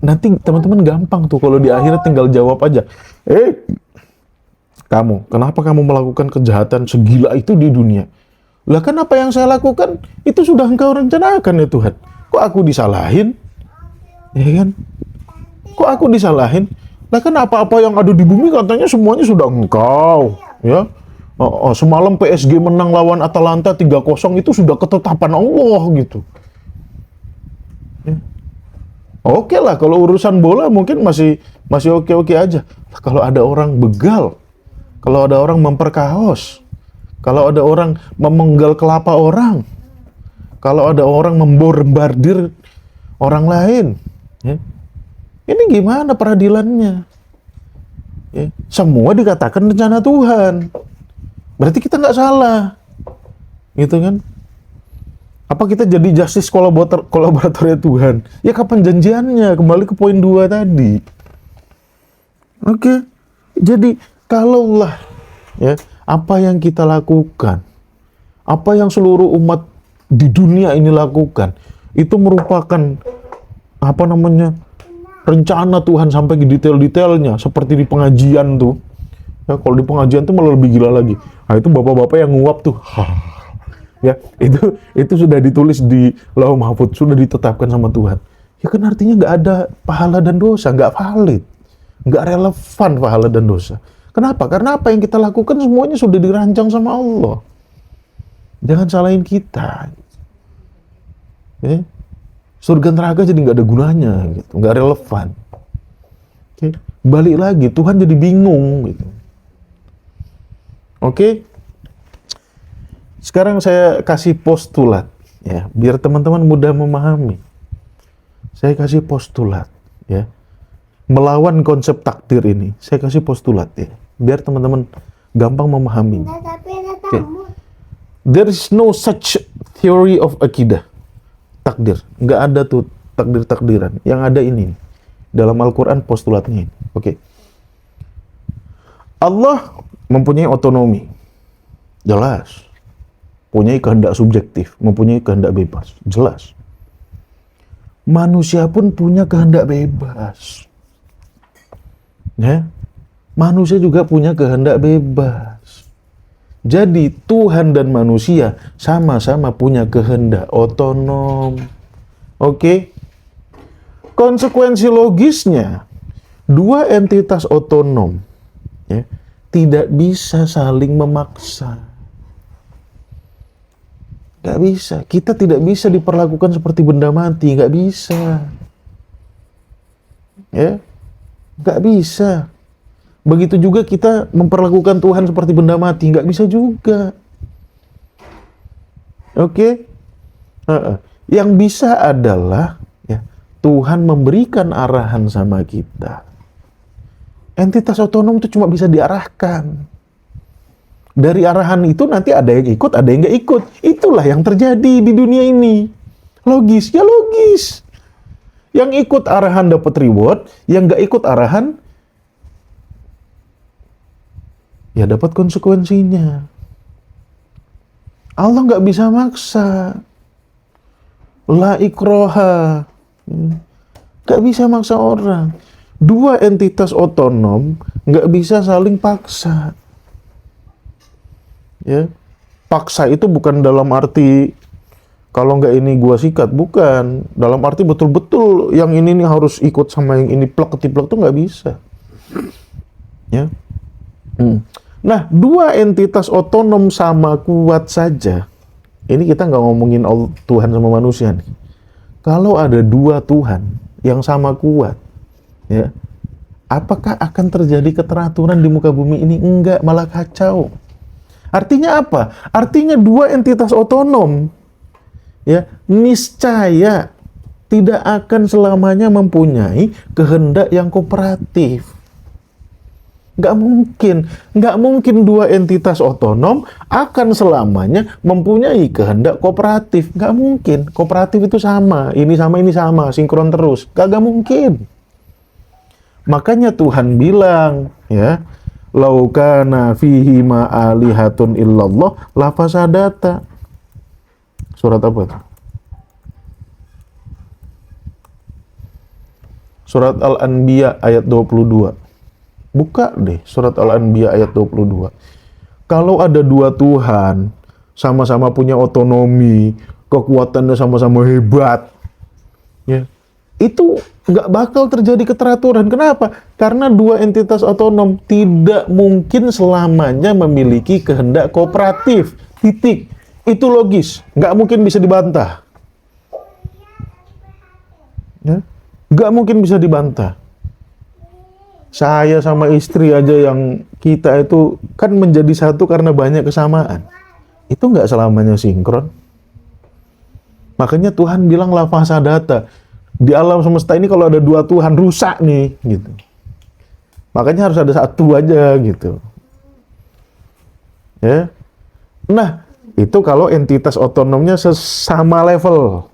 [SPEAKER 1] Nanti teman-teman gampang tuh kalau di akhirat tinggal jawab aja, kamu, kenapa kamu melakukan kejahatan segila itu di dunia? Lah kan apa yang saya lakukan itu sudah engkau rencanakan ya Tuhan. Kok aku disalahin? Ya kan? Kok aku disalahin? Lah kan apa-apa yang ada di bumi katanya semuanya sudah engkau, ya. Semalam PSG menang lawan Atalanta 3-0 itu sudah ketetapan Allah gitu. Ya. Oke lah, kalau urusan bola mungkin masih oke-oke aja. Kalau ada orang begal, kalau ada orang memperkaos, kalau ada orang memenggal kelapa orang, kalau ada orang membombardir orang lain, ya. Ini gimana peradilannya? Ya. Semua dikatakan rencana Tuhan. Berarti kita nggak salah, gitu kan? Apa kita jadi justice kolaboratornya Tuhan? Ya kapan janjiannya? Kembali ke poin 2 tadi. Oke, jadi kalaulah, ya, apa yang kita lakukan, apa yang seluruh umat di dunia ini lakukan, itu merupakan rencana Tuhan sampai ke detail-detailnya, seperti di pengajian tuh. Ya, kalau di pengajian tuh malah lebih gila lagi. Nah, itu bapak-bapak yang nguap tuh. Ya, itu sudah ditulis di Lauh Mahfudz, sudah ditetapkan sama Tuhan. Ya kan artinya nggak ada pahala dan dosa, nggak valid, nggak relevan pahala dan dosa. Kenapa? Karena apa yang kita lakukan semuanya sudah dirancang sama Allah. Jangan salahin kita. Ya. Surga neraka jadi nggak ada gunanya, gitu, nggak relevan. Oke. Balik lagi, Tuhan jadi bingung, gitu. Oke. Sekarang saya kasih postulat, ya, biar teman-teman mudah memahami. Saya kasih postulat, ya, melawan konsep takdir ini. Saya kasih postulat, ya, biar teman-teman gampang memahami. Okay. There is no such theory of akidah, takdir. Nggak ada tuh takdir-takdiran. Yang ada ini dalam Al-Quran postulatnya ini. Oke. Allah mempunyai otonomi, jelas. Punya kehendak subjektif, mempunyai kehendak bebas, jelas. Manusia pun punya kehendak bebas. Ya, manusia juga punya kehendak bebas. Jadi Tuhan dan manusia sama-sama punya kehendak otonom. Oke? Konsekuensi logisnya, dua entitas otonom, ya, tidak bisa saling memaksa. Gak bisa. Kita tidak bisa diperlakukan seperti benda mati. Gak bisa. Ya, gak bisa. Begitu juga kita memperlakukan Tuhan seperti benda mati. Gak bisa juga. Oke? Yang bisa adalah, ya, Tuhan memberikan arahan sama kita. Entitas otonom itu cuma bisa diarahkan. Dari arahan itu nanti ada yang ikut, ada yang nggak ikut. Itulah yang terjadi di dunia ini. Logis, ya logis. Yang ikut arahan dapat reward, yang nggak ikut arahan, ya dapat konsekuensinya. Allah nggak bisa maksa. La ikroha. Nggak bisa maksa orang. Dua entitas otonom nggak bisa saling paksa. Ya, paksa itu bukan dalam arti kalau nggak ini gua sikat, bukan. Dalam arti betul-betul yang ini nih harus ikut sama yang ini plek ketiplek tuh nggak bisa. Ya. Nah, dua entitas otonom sama kuat saja. Ini kita nggak ngomongin Tuhan sama manusia nih. Kalau ada dua Tuhan yang sama kuat, ya, apakah akan terjadi keteraturan di muka bumi ini? Enggak, malah kacau. Artinya apa? Artinya dua entitas otonom, ya, niscaya tidak akan selamanya mempunyai kehendak yang kooperatif. Nggak mungkin dua entitas otonom akan selamanya mempunyai kehendak kooperatif. Nggak mungkin. Kooperatif itu sama, ini sama, sinkron terus. Nggak mungkin. Makanya Tuhan bilang, ya, lau kana fihi ma alihatun illallah la fasadata. Surat apa itu? Surat Al-Anbiya ayat 22. Buka deh surat Al-Anbiya ayat 22. Kalau ada dua Tuhan, sama-sama punya otonomi, kekuatannya sama-sama hebat, ya, itu nggak bakal terjadi keteraturan. Kenapa? Karena dua entitas otonom tidak mungkin selamanya memiliki kehendak kooperatif. Titik. Itu logis. Nggak mungkin bisa dibantah. Ya? Nggak mungkin bisa dibantah. Saya sama istri aja yang kita itu kan menjadi satu karena banyak kesamaan. Itu nggak selamanya sinkron. Makanya Tuhan bilang la fasadata. Di alam semesta ini kalau ada dua Tuhan rusak nih, gitu. Makanya harus ada satu aja, gitu. Ya. Nah, itu kalau entitas otonomnya sesama level.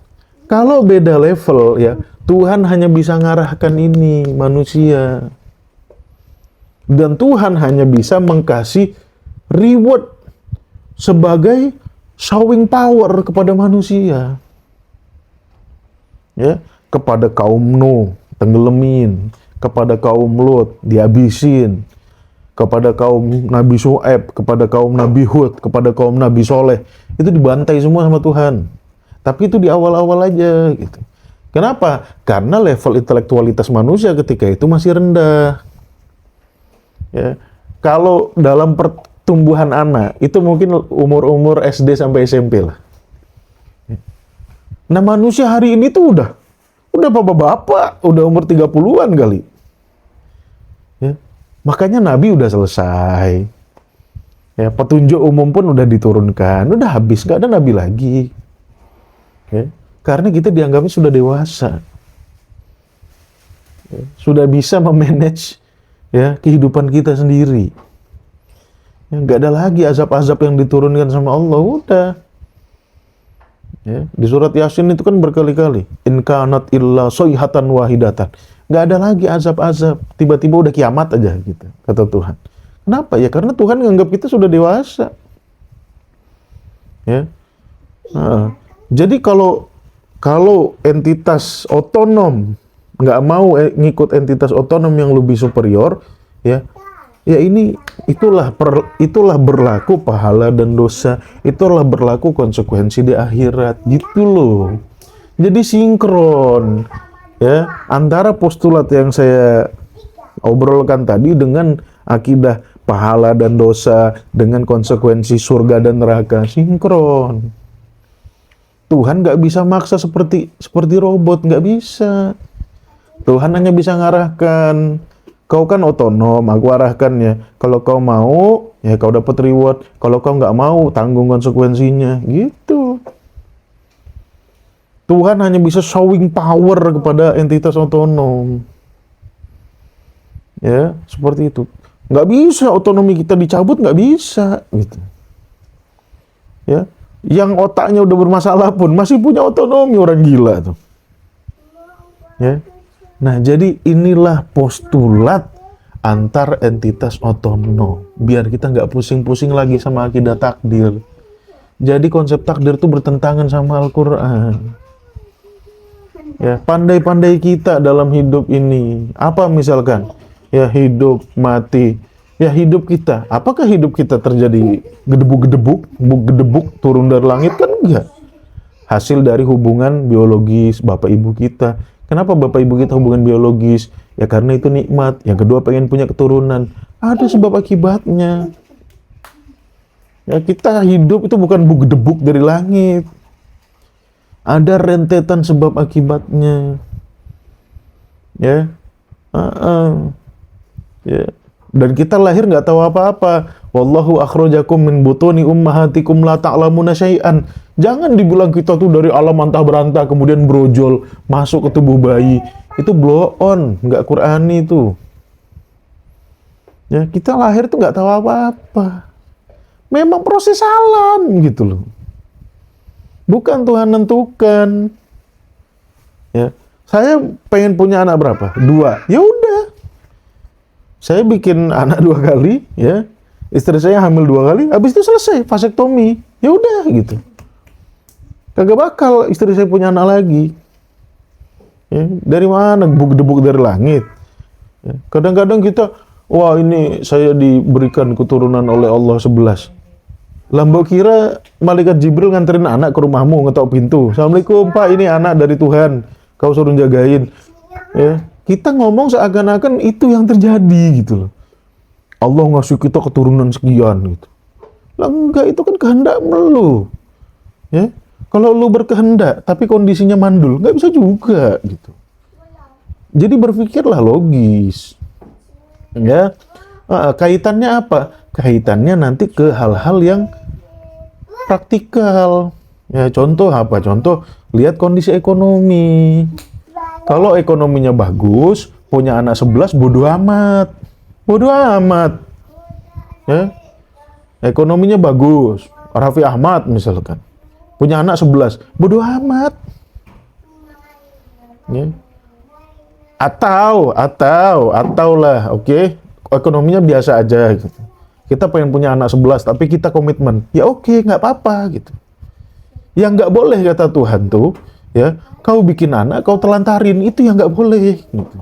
[SPEAKER 1] Kalau beda level, ya, Tuhan hanya bisa ngarahkan ini manusia. Dan Tuhan hanya bisa mengkasih reward sebagai showing power kepada manusia. Ya, kepada kaum Nuh, tenggelamin, kepada kaum Lot, dihabisin, kepada kaum Nabi Syuaib, kepada kaum Nabi Hud, kepada kaum Nabi Soleh, itu dibantai semua sama Tuhan. Tapi itu di awal-awal aja, gitu. Kenapa? Karena level intelektualitas manusia ketika itu masih rendah. Ya, kalau dalam pertumbuhan anak itu mungkin umur-umur SD sampai SMP lah. Nah, manusia hari ini tuh udah bapak-bapak, udah umur 30-an kali. Ya, makanya Nabi udah selesai. Ya, petunjuk umum pun udah diturunkan, udah habis, nggak ada Nabi lagi. Ya, karena kita dianggapnya sudah dewasa. Ya, sudah bisa memanage, ya, kehidupan kita sendiri. Ya, nggak ada lagi azab-azab yang diturunkan sama Allah, udah. Ya, di surat Yasin itu kan berkali-kali, in kanat illa soyhatan wahidatan. Nggak ada lagi azab-azab, tiba-tiba udah kiamat aja gitu, kata Tuhan. Kenapa? Ya karena Tuhan nganggap kita sudah dewasa. Ya. Nah, jadi kalau entitas otonom nggak mau ngikut entitas otonom yang lebih superior, ya itulah berlaku pahala dan dosa, itulah berlaku konsekuensi di akhirat, gitu loh. Jadi sinkron, ya, antara postulat yang saya obrolkan tadi dengan akidah pahala dan dosa, dengan konsekuensi surga dan neraka, sinkron. Tuhan nggak bisa maksa seperti robot, nggak bisa. Tuhan hanya bisa ngarahkan. Kau kan otonom, aku arahkan ya. Kalau kau mau, ya kau dapat reward. Kalau kau nggak mau, tanggung konsekuensinya. Gitu. Tuhan hanya bisa showing power kepada entitas otonom. Ya, seperti itu. Nggak bisa otonomi kita dicabut, nggak bisa gitu. Ya, yang otaknya udah bermasalah pun masih punya otonomi, orang gila tuh. Ya. Nah, jadi inilah postulat antar entitas otonom. Biar kita nggak pusing-pusing lagi sama akidah takdir. Jadi konsep takdir itu bertentangan sama Al-Quran. Ya, pandai-pandai kita dalam hidup ini. Apa misalkan? Ya, hidup, mati. Ya, hidup kita. Apakah hidup kita terjadi gedebuk, turun dari langit? Kan enggak. Hasil dari hubungan biologis bapak ibu kita. Kenapa bapak ibu kita hubungan biologis? Ya karena itu nikmat. Yang kedua pengen punya keturunan. Ada sebab akibatnya. Ya, kita hidup itu bukan gedebuk dari langit. Ada rentetan sebab akibatnya. Ya. Ya. Dan kita lahir nggak tahu apa-apa. Wallahu akhrajakum min butuni ummahatikum la ta'lamuna syai'an. Jangan dibilang kita tuh dari alam antah berantah kemudian brojol masuk ke tubuh bayi. Itu blow on, nggak Qur'ani itu. Ya, kita lahir tuh nggak tahu apa-apa. Memang proses alam gitu loh. Bukan Tuhan nentukan. Ya, saya pengen punya anak berapa? 2. Ya udah. Saya bikin anak 2 kali, ya. Istri saya hamil 2 kali, habis itu selesai vasektomi. Ya udah gitu. Kagak bakal istri saya punya anak lagi. Ya, dari mana gebuk-gebuk dari langit? Ya, kadang-kadang kita, wah ini saya diberikan keturunan oleh Allah 11. Mbok kira malaikat Jibril nganterin anak ke rumahmu, ngetok pintu. Assalamualaikum Pak, ini anak dari Tuhan. Kau suruh jagain. Ya, kita ngomong seakan-akan itu yang terjadi gitu loh. Allah ngasih kita keturunan sekian gitu. Lah enggak, itu kan kehendak lu. Ya, kalau lu berkehendak tapi kondisinya mandul, nggak bisa juga gitu. Jadi berpikirlah logis. Ya, kaitannya apa? Kaitannya nanti ke hal-hal yang praktikal. Ya, contoh apa? Contoh, lihat kondisi ekonomi. Kalau ekonominya bagus, punya anak 11, bodo amat. Bodo amat. Ya. Ekonominya bagus. Raffi Ahmad misalkan. Punya anak 11, bodo amat. Ya. Atau lah, oke. Ekonominya biasa aja gitu. Kita pengen punya anak 11, tapi kita komitmen. Ya oke, nggak apa-apa gitu. Yang nggak boleh kata Tuhan tuh, ya, kau bikin anak, kau telantarin, itu yang nggak boleh. Gitu.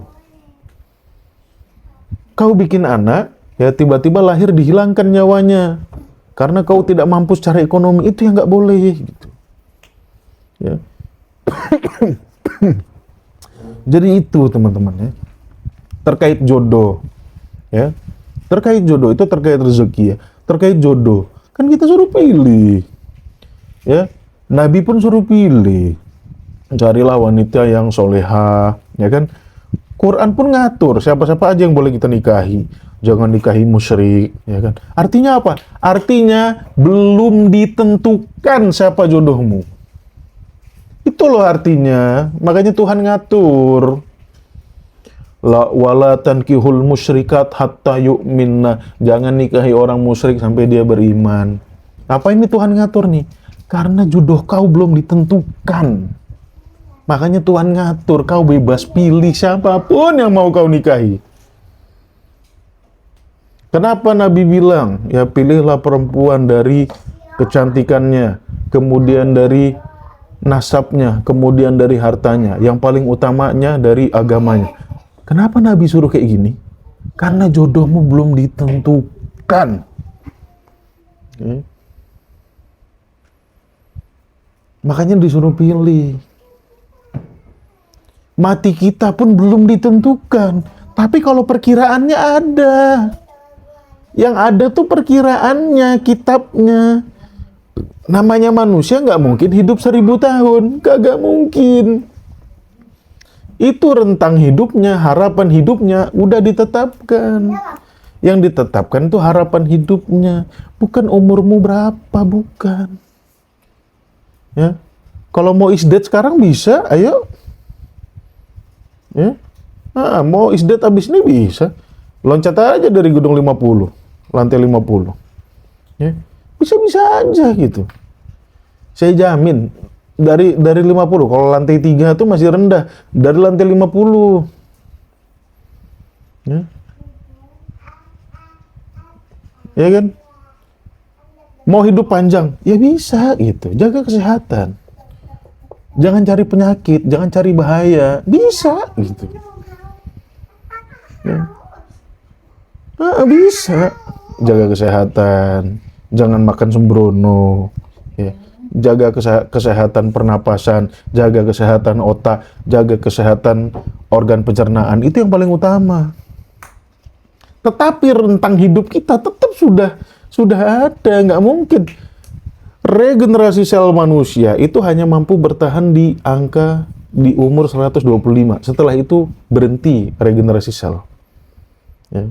[SPEAKER 1] Kau bikin anak, ya tiba-tiba lahir dihilangkan nyawanya, karena kau tidak mampu secara ekonomi, itu yang nggak boleh. Gitu. Ya. Jadi itu teman-teman ya, terkait jodoh, ya. Terkait jodoh itu terkait rezeki ya. Terkait jodoh, kan kita suruh pilih. Ya, Nabi pun suruh pilih. Carilah wanita yang soleha, ya kan? Quran pun ngatur siapa-siapa aja yang boleh kita nikahi. Jangan nikahi musyrik, ya kan? Artinya apa? Artinya belum ditentukan siapa jodohmu. Itu loh artinya. Makanya Tuhan ngatur. La wala tankihul musyrikat hatta yu'minna. Jangan nikahi orang musyrik sampai dia beriman. Apa ini Tuhan ngatur nih? Karena jodoh kau belum ditentukan. Makanya Tuhan ngatur, kau bebas pilih siapapun yang mau kau nikahi. Kenapa Nabi bilang, ya pilihlah perempuan dari kecantikannya, kemudian dari nasabnya, kemudian dari hartanya, yang paling utamanya dari agamanya. Kenapa Nabi suruh kayak gini? Karena jodohmu belum ditentukan. Okay. Makanya disuruh pilih. Mati kita pun belum ditentukan. Tapi kalau perkiraannya ada. Yang ada tuh perkiraannya, kitabnya. Namanya manusia nggak mungkin hidup 1000 tahun. Kagak mungkin. Itu rentang hidupnya, harapan hidupnya udah ditetapkan. Yang ditetapkan itu harapan hidupnya, bukan umurmu berapa, bukan. Ya, kalau mau isdat sekarang bisa, ayo. Ya, mau isdat abis ini bisa. Loncat aja dari gedung 50, lantai 50. Ya. Bisa-bisa aja gitu. Saya jamin dari 50, kalau lantai 3 itu masih rendah, dari lantai 50. Ya. Ya kan? Mau hidup panjang, ya bisa gitu. Jaga kesehatan. Jangan cari penyakit, jangan cari bahaya. Bisa gitu. Ya. Bisa. Jaga kesehatan, jangan makan sembrono. Ya. Jaga kesehatan pernapasan, jaga kesehatan otak, jaga kesehatan organ pencernaan. Itu yang paling utama. Tetapi rentang hidup kita tetap sudah ada, nggak mungkin. Regenerasi sel manusia itu hanya mampu bertahan di umur 125. Setelah itu berhenti regenerasi sel. Ya.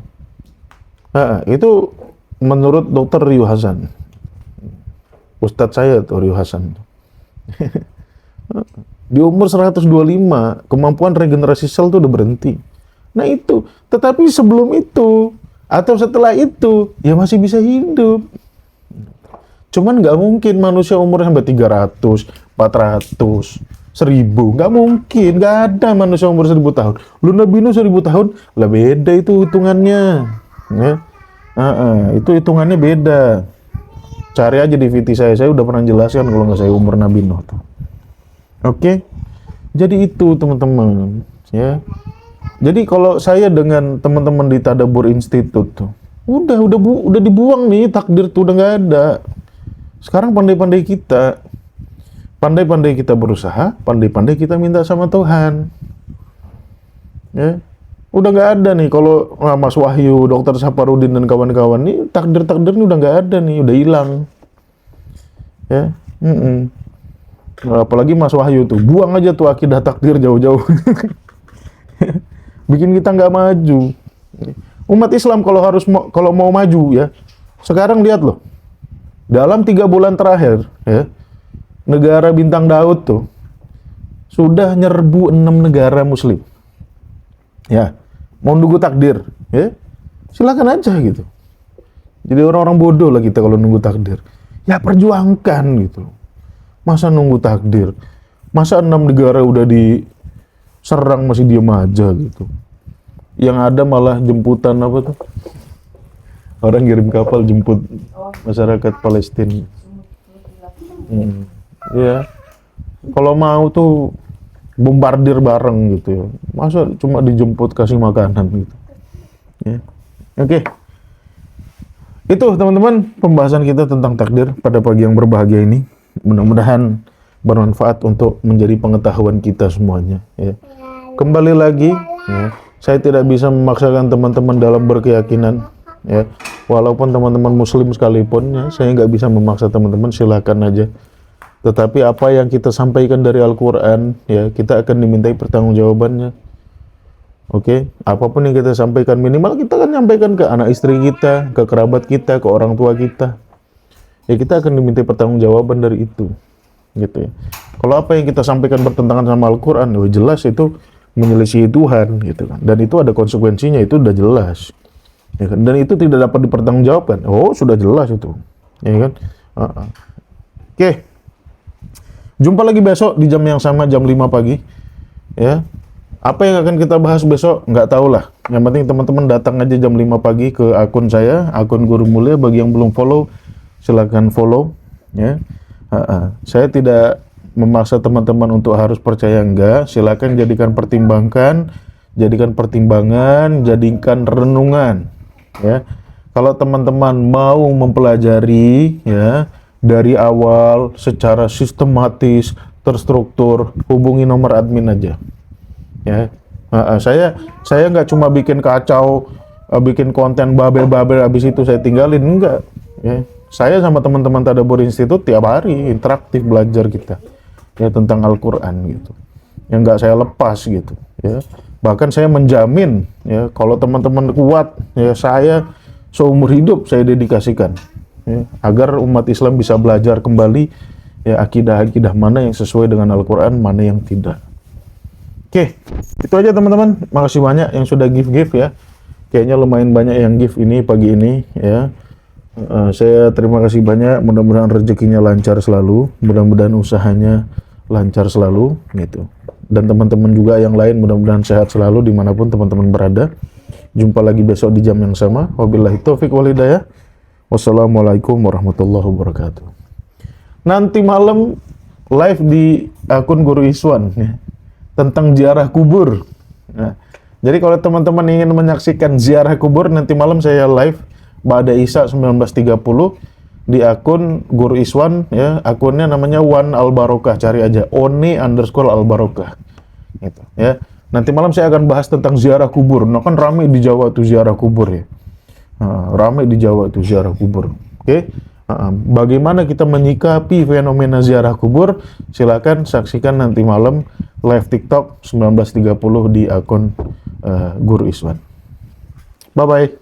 [SPEAKER 1] Itu menurut Dr. Ryu Hasan. Ustadz saya tuh Ryu Hasan. Di umur 125, kemampuan regenerasi sel tuh udah berhenti. Nah itu, tetapi sebelum itu, atau setelah itu, ya masih bisa hidup. Cuman nggak mungkin manusia umurnya sampai 300, 400, 1000. Nggak mungkin, nggak ada manusia umur 1000 tahun. Lu Nabi Nuh 1000 tahun, lah beda itu hitungannya. Ya. Itu hitungannya beda. Cari aja di VT saya udah pernah jelaskan kalau nggak saya umur Nabi Nuh tuh. Oke? Jadi itu teman-teman, ya. Jadi kalau saya dengan teman-teman di Tadabbur Institute tuh, udah dibuang nih takdir tuh, udah nggak ada. Sekarang pandai-pandai kita berusaha, pandai-pandai kita minta sama Tuhan. Ya. Udah nggak ada nih kalau Mas Wahyu, Dr. Saparudin dan kawan-kawan nih, takdir-takdirnya udah nggak ada nih, udah hilang. Ya. Apalagi Mas Wahyu tuh, buang aja tuh akidah takdir jauh-jauh. Bikin kita nggak maju. Umat Islam kalau mau maju ya, sekarang lihat loh, dalam 3 bulan terakhir ya, negara bintang Daud tuh sudah nyerbu 6 negara Muslim. Ya, mau nunggu takdir, ya silakan aja gitu. Jadi orang-orang bodoh lah kita kalau nunggu takdir. Ya perjuangkan gitu. Masa nunggu takdir? Masa 6 negara udah diserang masih diem aja gitu? Yang ada malah jemputan apa tuh? Orang kirim kapal jemput masyarakat Palestina. Ya, kalau mau tuh bombardir bareng gitu ya. Masa cuma dijemput kasih makanan gitu. Ya. Oke. Itu teman-teman pembahasan kita tentang takdir pada pagi yang berbahagia ini. Mudah-mudahan bermanfaat untuk menjadi pengetahuan kita semuanya ya. Kembali lagi ya, saya tidak bisa memaksakan teman-teman dalam berkeyakinan ya. Walaupun teman-teman muslim sekalipun ya, saya nggak bisa memaksa teman-teman, silakan aja. Tetapi apa yang kita sampaikan dari Al-Quran, ya kita akan dimintai pertanggungjawabannya. Oke, apapun yang kita sampaikan, minimal kita akan nyampaikan ke anak istri kita, ke kerabat kita, ke orang tua kita. Ya kita akan dimintai pertanggungjawaban dari itu, gitu ya. Kalau apa yang kita sampaikan bertentangan sama Al-Quran, ya jelas itu menyelisihi Tuhan, gitu kan. Dan itu ada konsekuensinya, itu udah jelas. Ya kan? Dan itu tidak dapat dipertanggungjawabkan. Oh, sudah jelas itu, ya kan. Oke. Jumpa lagi besok di jam yang sama, jam 5 pagi. Ya. Apa yang akan kita bahas besok? Nggak tahu lah. Yang penting teman-teman datang aja jam 5 pagi ke akun saya, akun Guru Mulia. Bagi yang belum follow, silakan follow. Ya. Saya tidak memaksa teman-teman untuk harus percaya, enggak. Silakan jadikan pertimbangan, jadikan renungan. Ya. Kalau teman-teman mau mempelajari, ya, dari awal secara sistematis, terstruktur, hubungi nomor admin aja. Ya, saya nggak cuma bikin kacau, bikin konten babel-babel habis itu saya tinggalin, enggak. Ya, saya sama teman-teman Tadabbur Institute tiap hari interaktif belajar kita, ya tentang Al-Quran gitu. Yang nggak saya lepas gitu. Ya, bahkan saya menjamin, ya kalau teman-teman kuat, ya saya seumur hidup saya dedikasikan. Ya, agar umat Islam bisa belajar kembali ya akidah-akidah mana yang sesuai dengan Al-Quran, mana yang tidak. Oke, itu aja teman-teman. Makasih banyak yang sudah give ya. kayaknya lumayan banyak yang give ini pagi ini ya. Saya terima kasih banyak, mudah-mudahan rezekinya lancar selalu, mudah-mudahan usahanya lancar selalu gitu. Dan teman-teman juga yang lain mudah-mudahan sehat selalu dimanapun teman-teman berada. Jumpa lagi besok di jam yang sama. Wabillahi taufik wal hidayah. Wassalamualaikum warahmatullahi wabarakatuh. Nanti malam live di akun Guru Iswan ya, tentang ziarah kubur. Nah, jadi kalau teman-teman ingin menyaksikan ziarah kubur, nanti malam saya live Ba'da Isya 19.30 di akun Guru Iswan ya, akunnya namanya One Al Barokah, cari aja @Al-Barokah gitu ya. Nanti malam saya akan bahas tentang ziarah kubur. Nah kan ramai di Jawa tuh ziarah kubur ya. Ramai di Jawa tuh ziarah kubur. Oke. Bagaimana kita menyikapi fenomena ziarah kubur? Silakan saksikan nanti malam live TikTok 19.30 di akun Guru Iswan. Bye bye.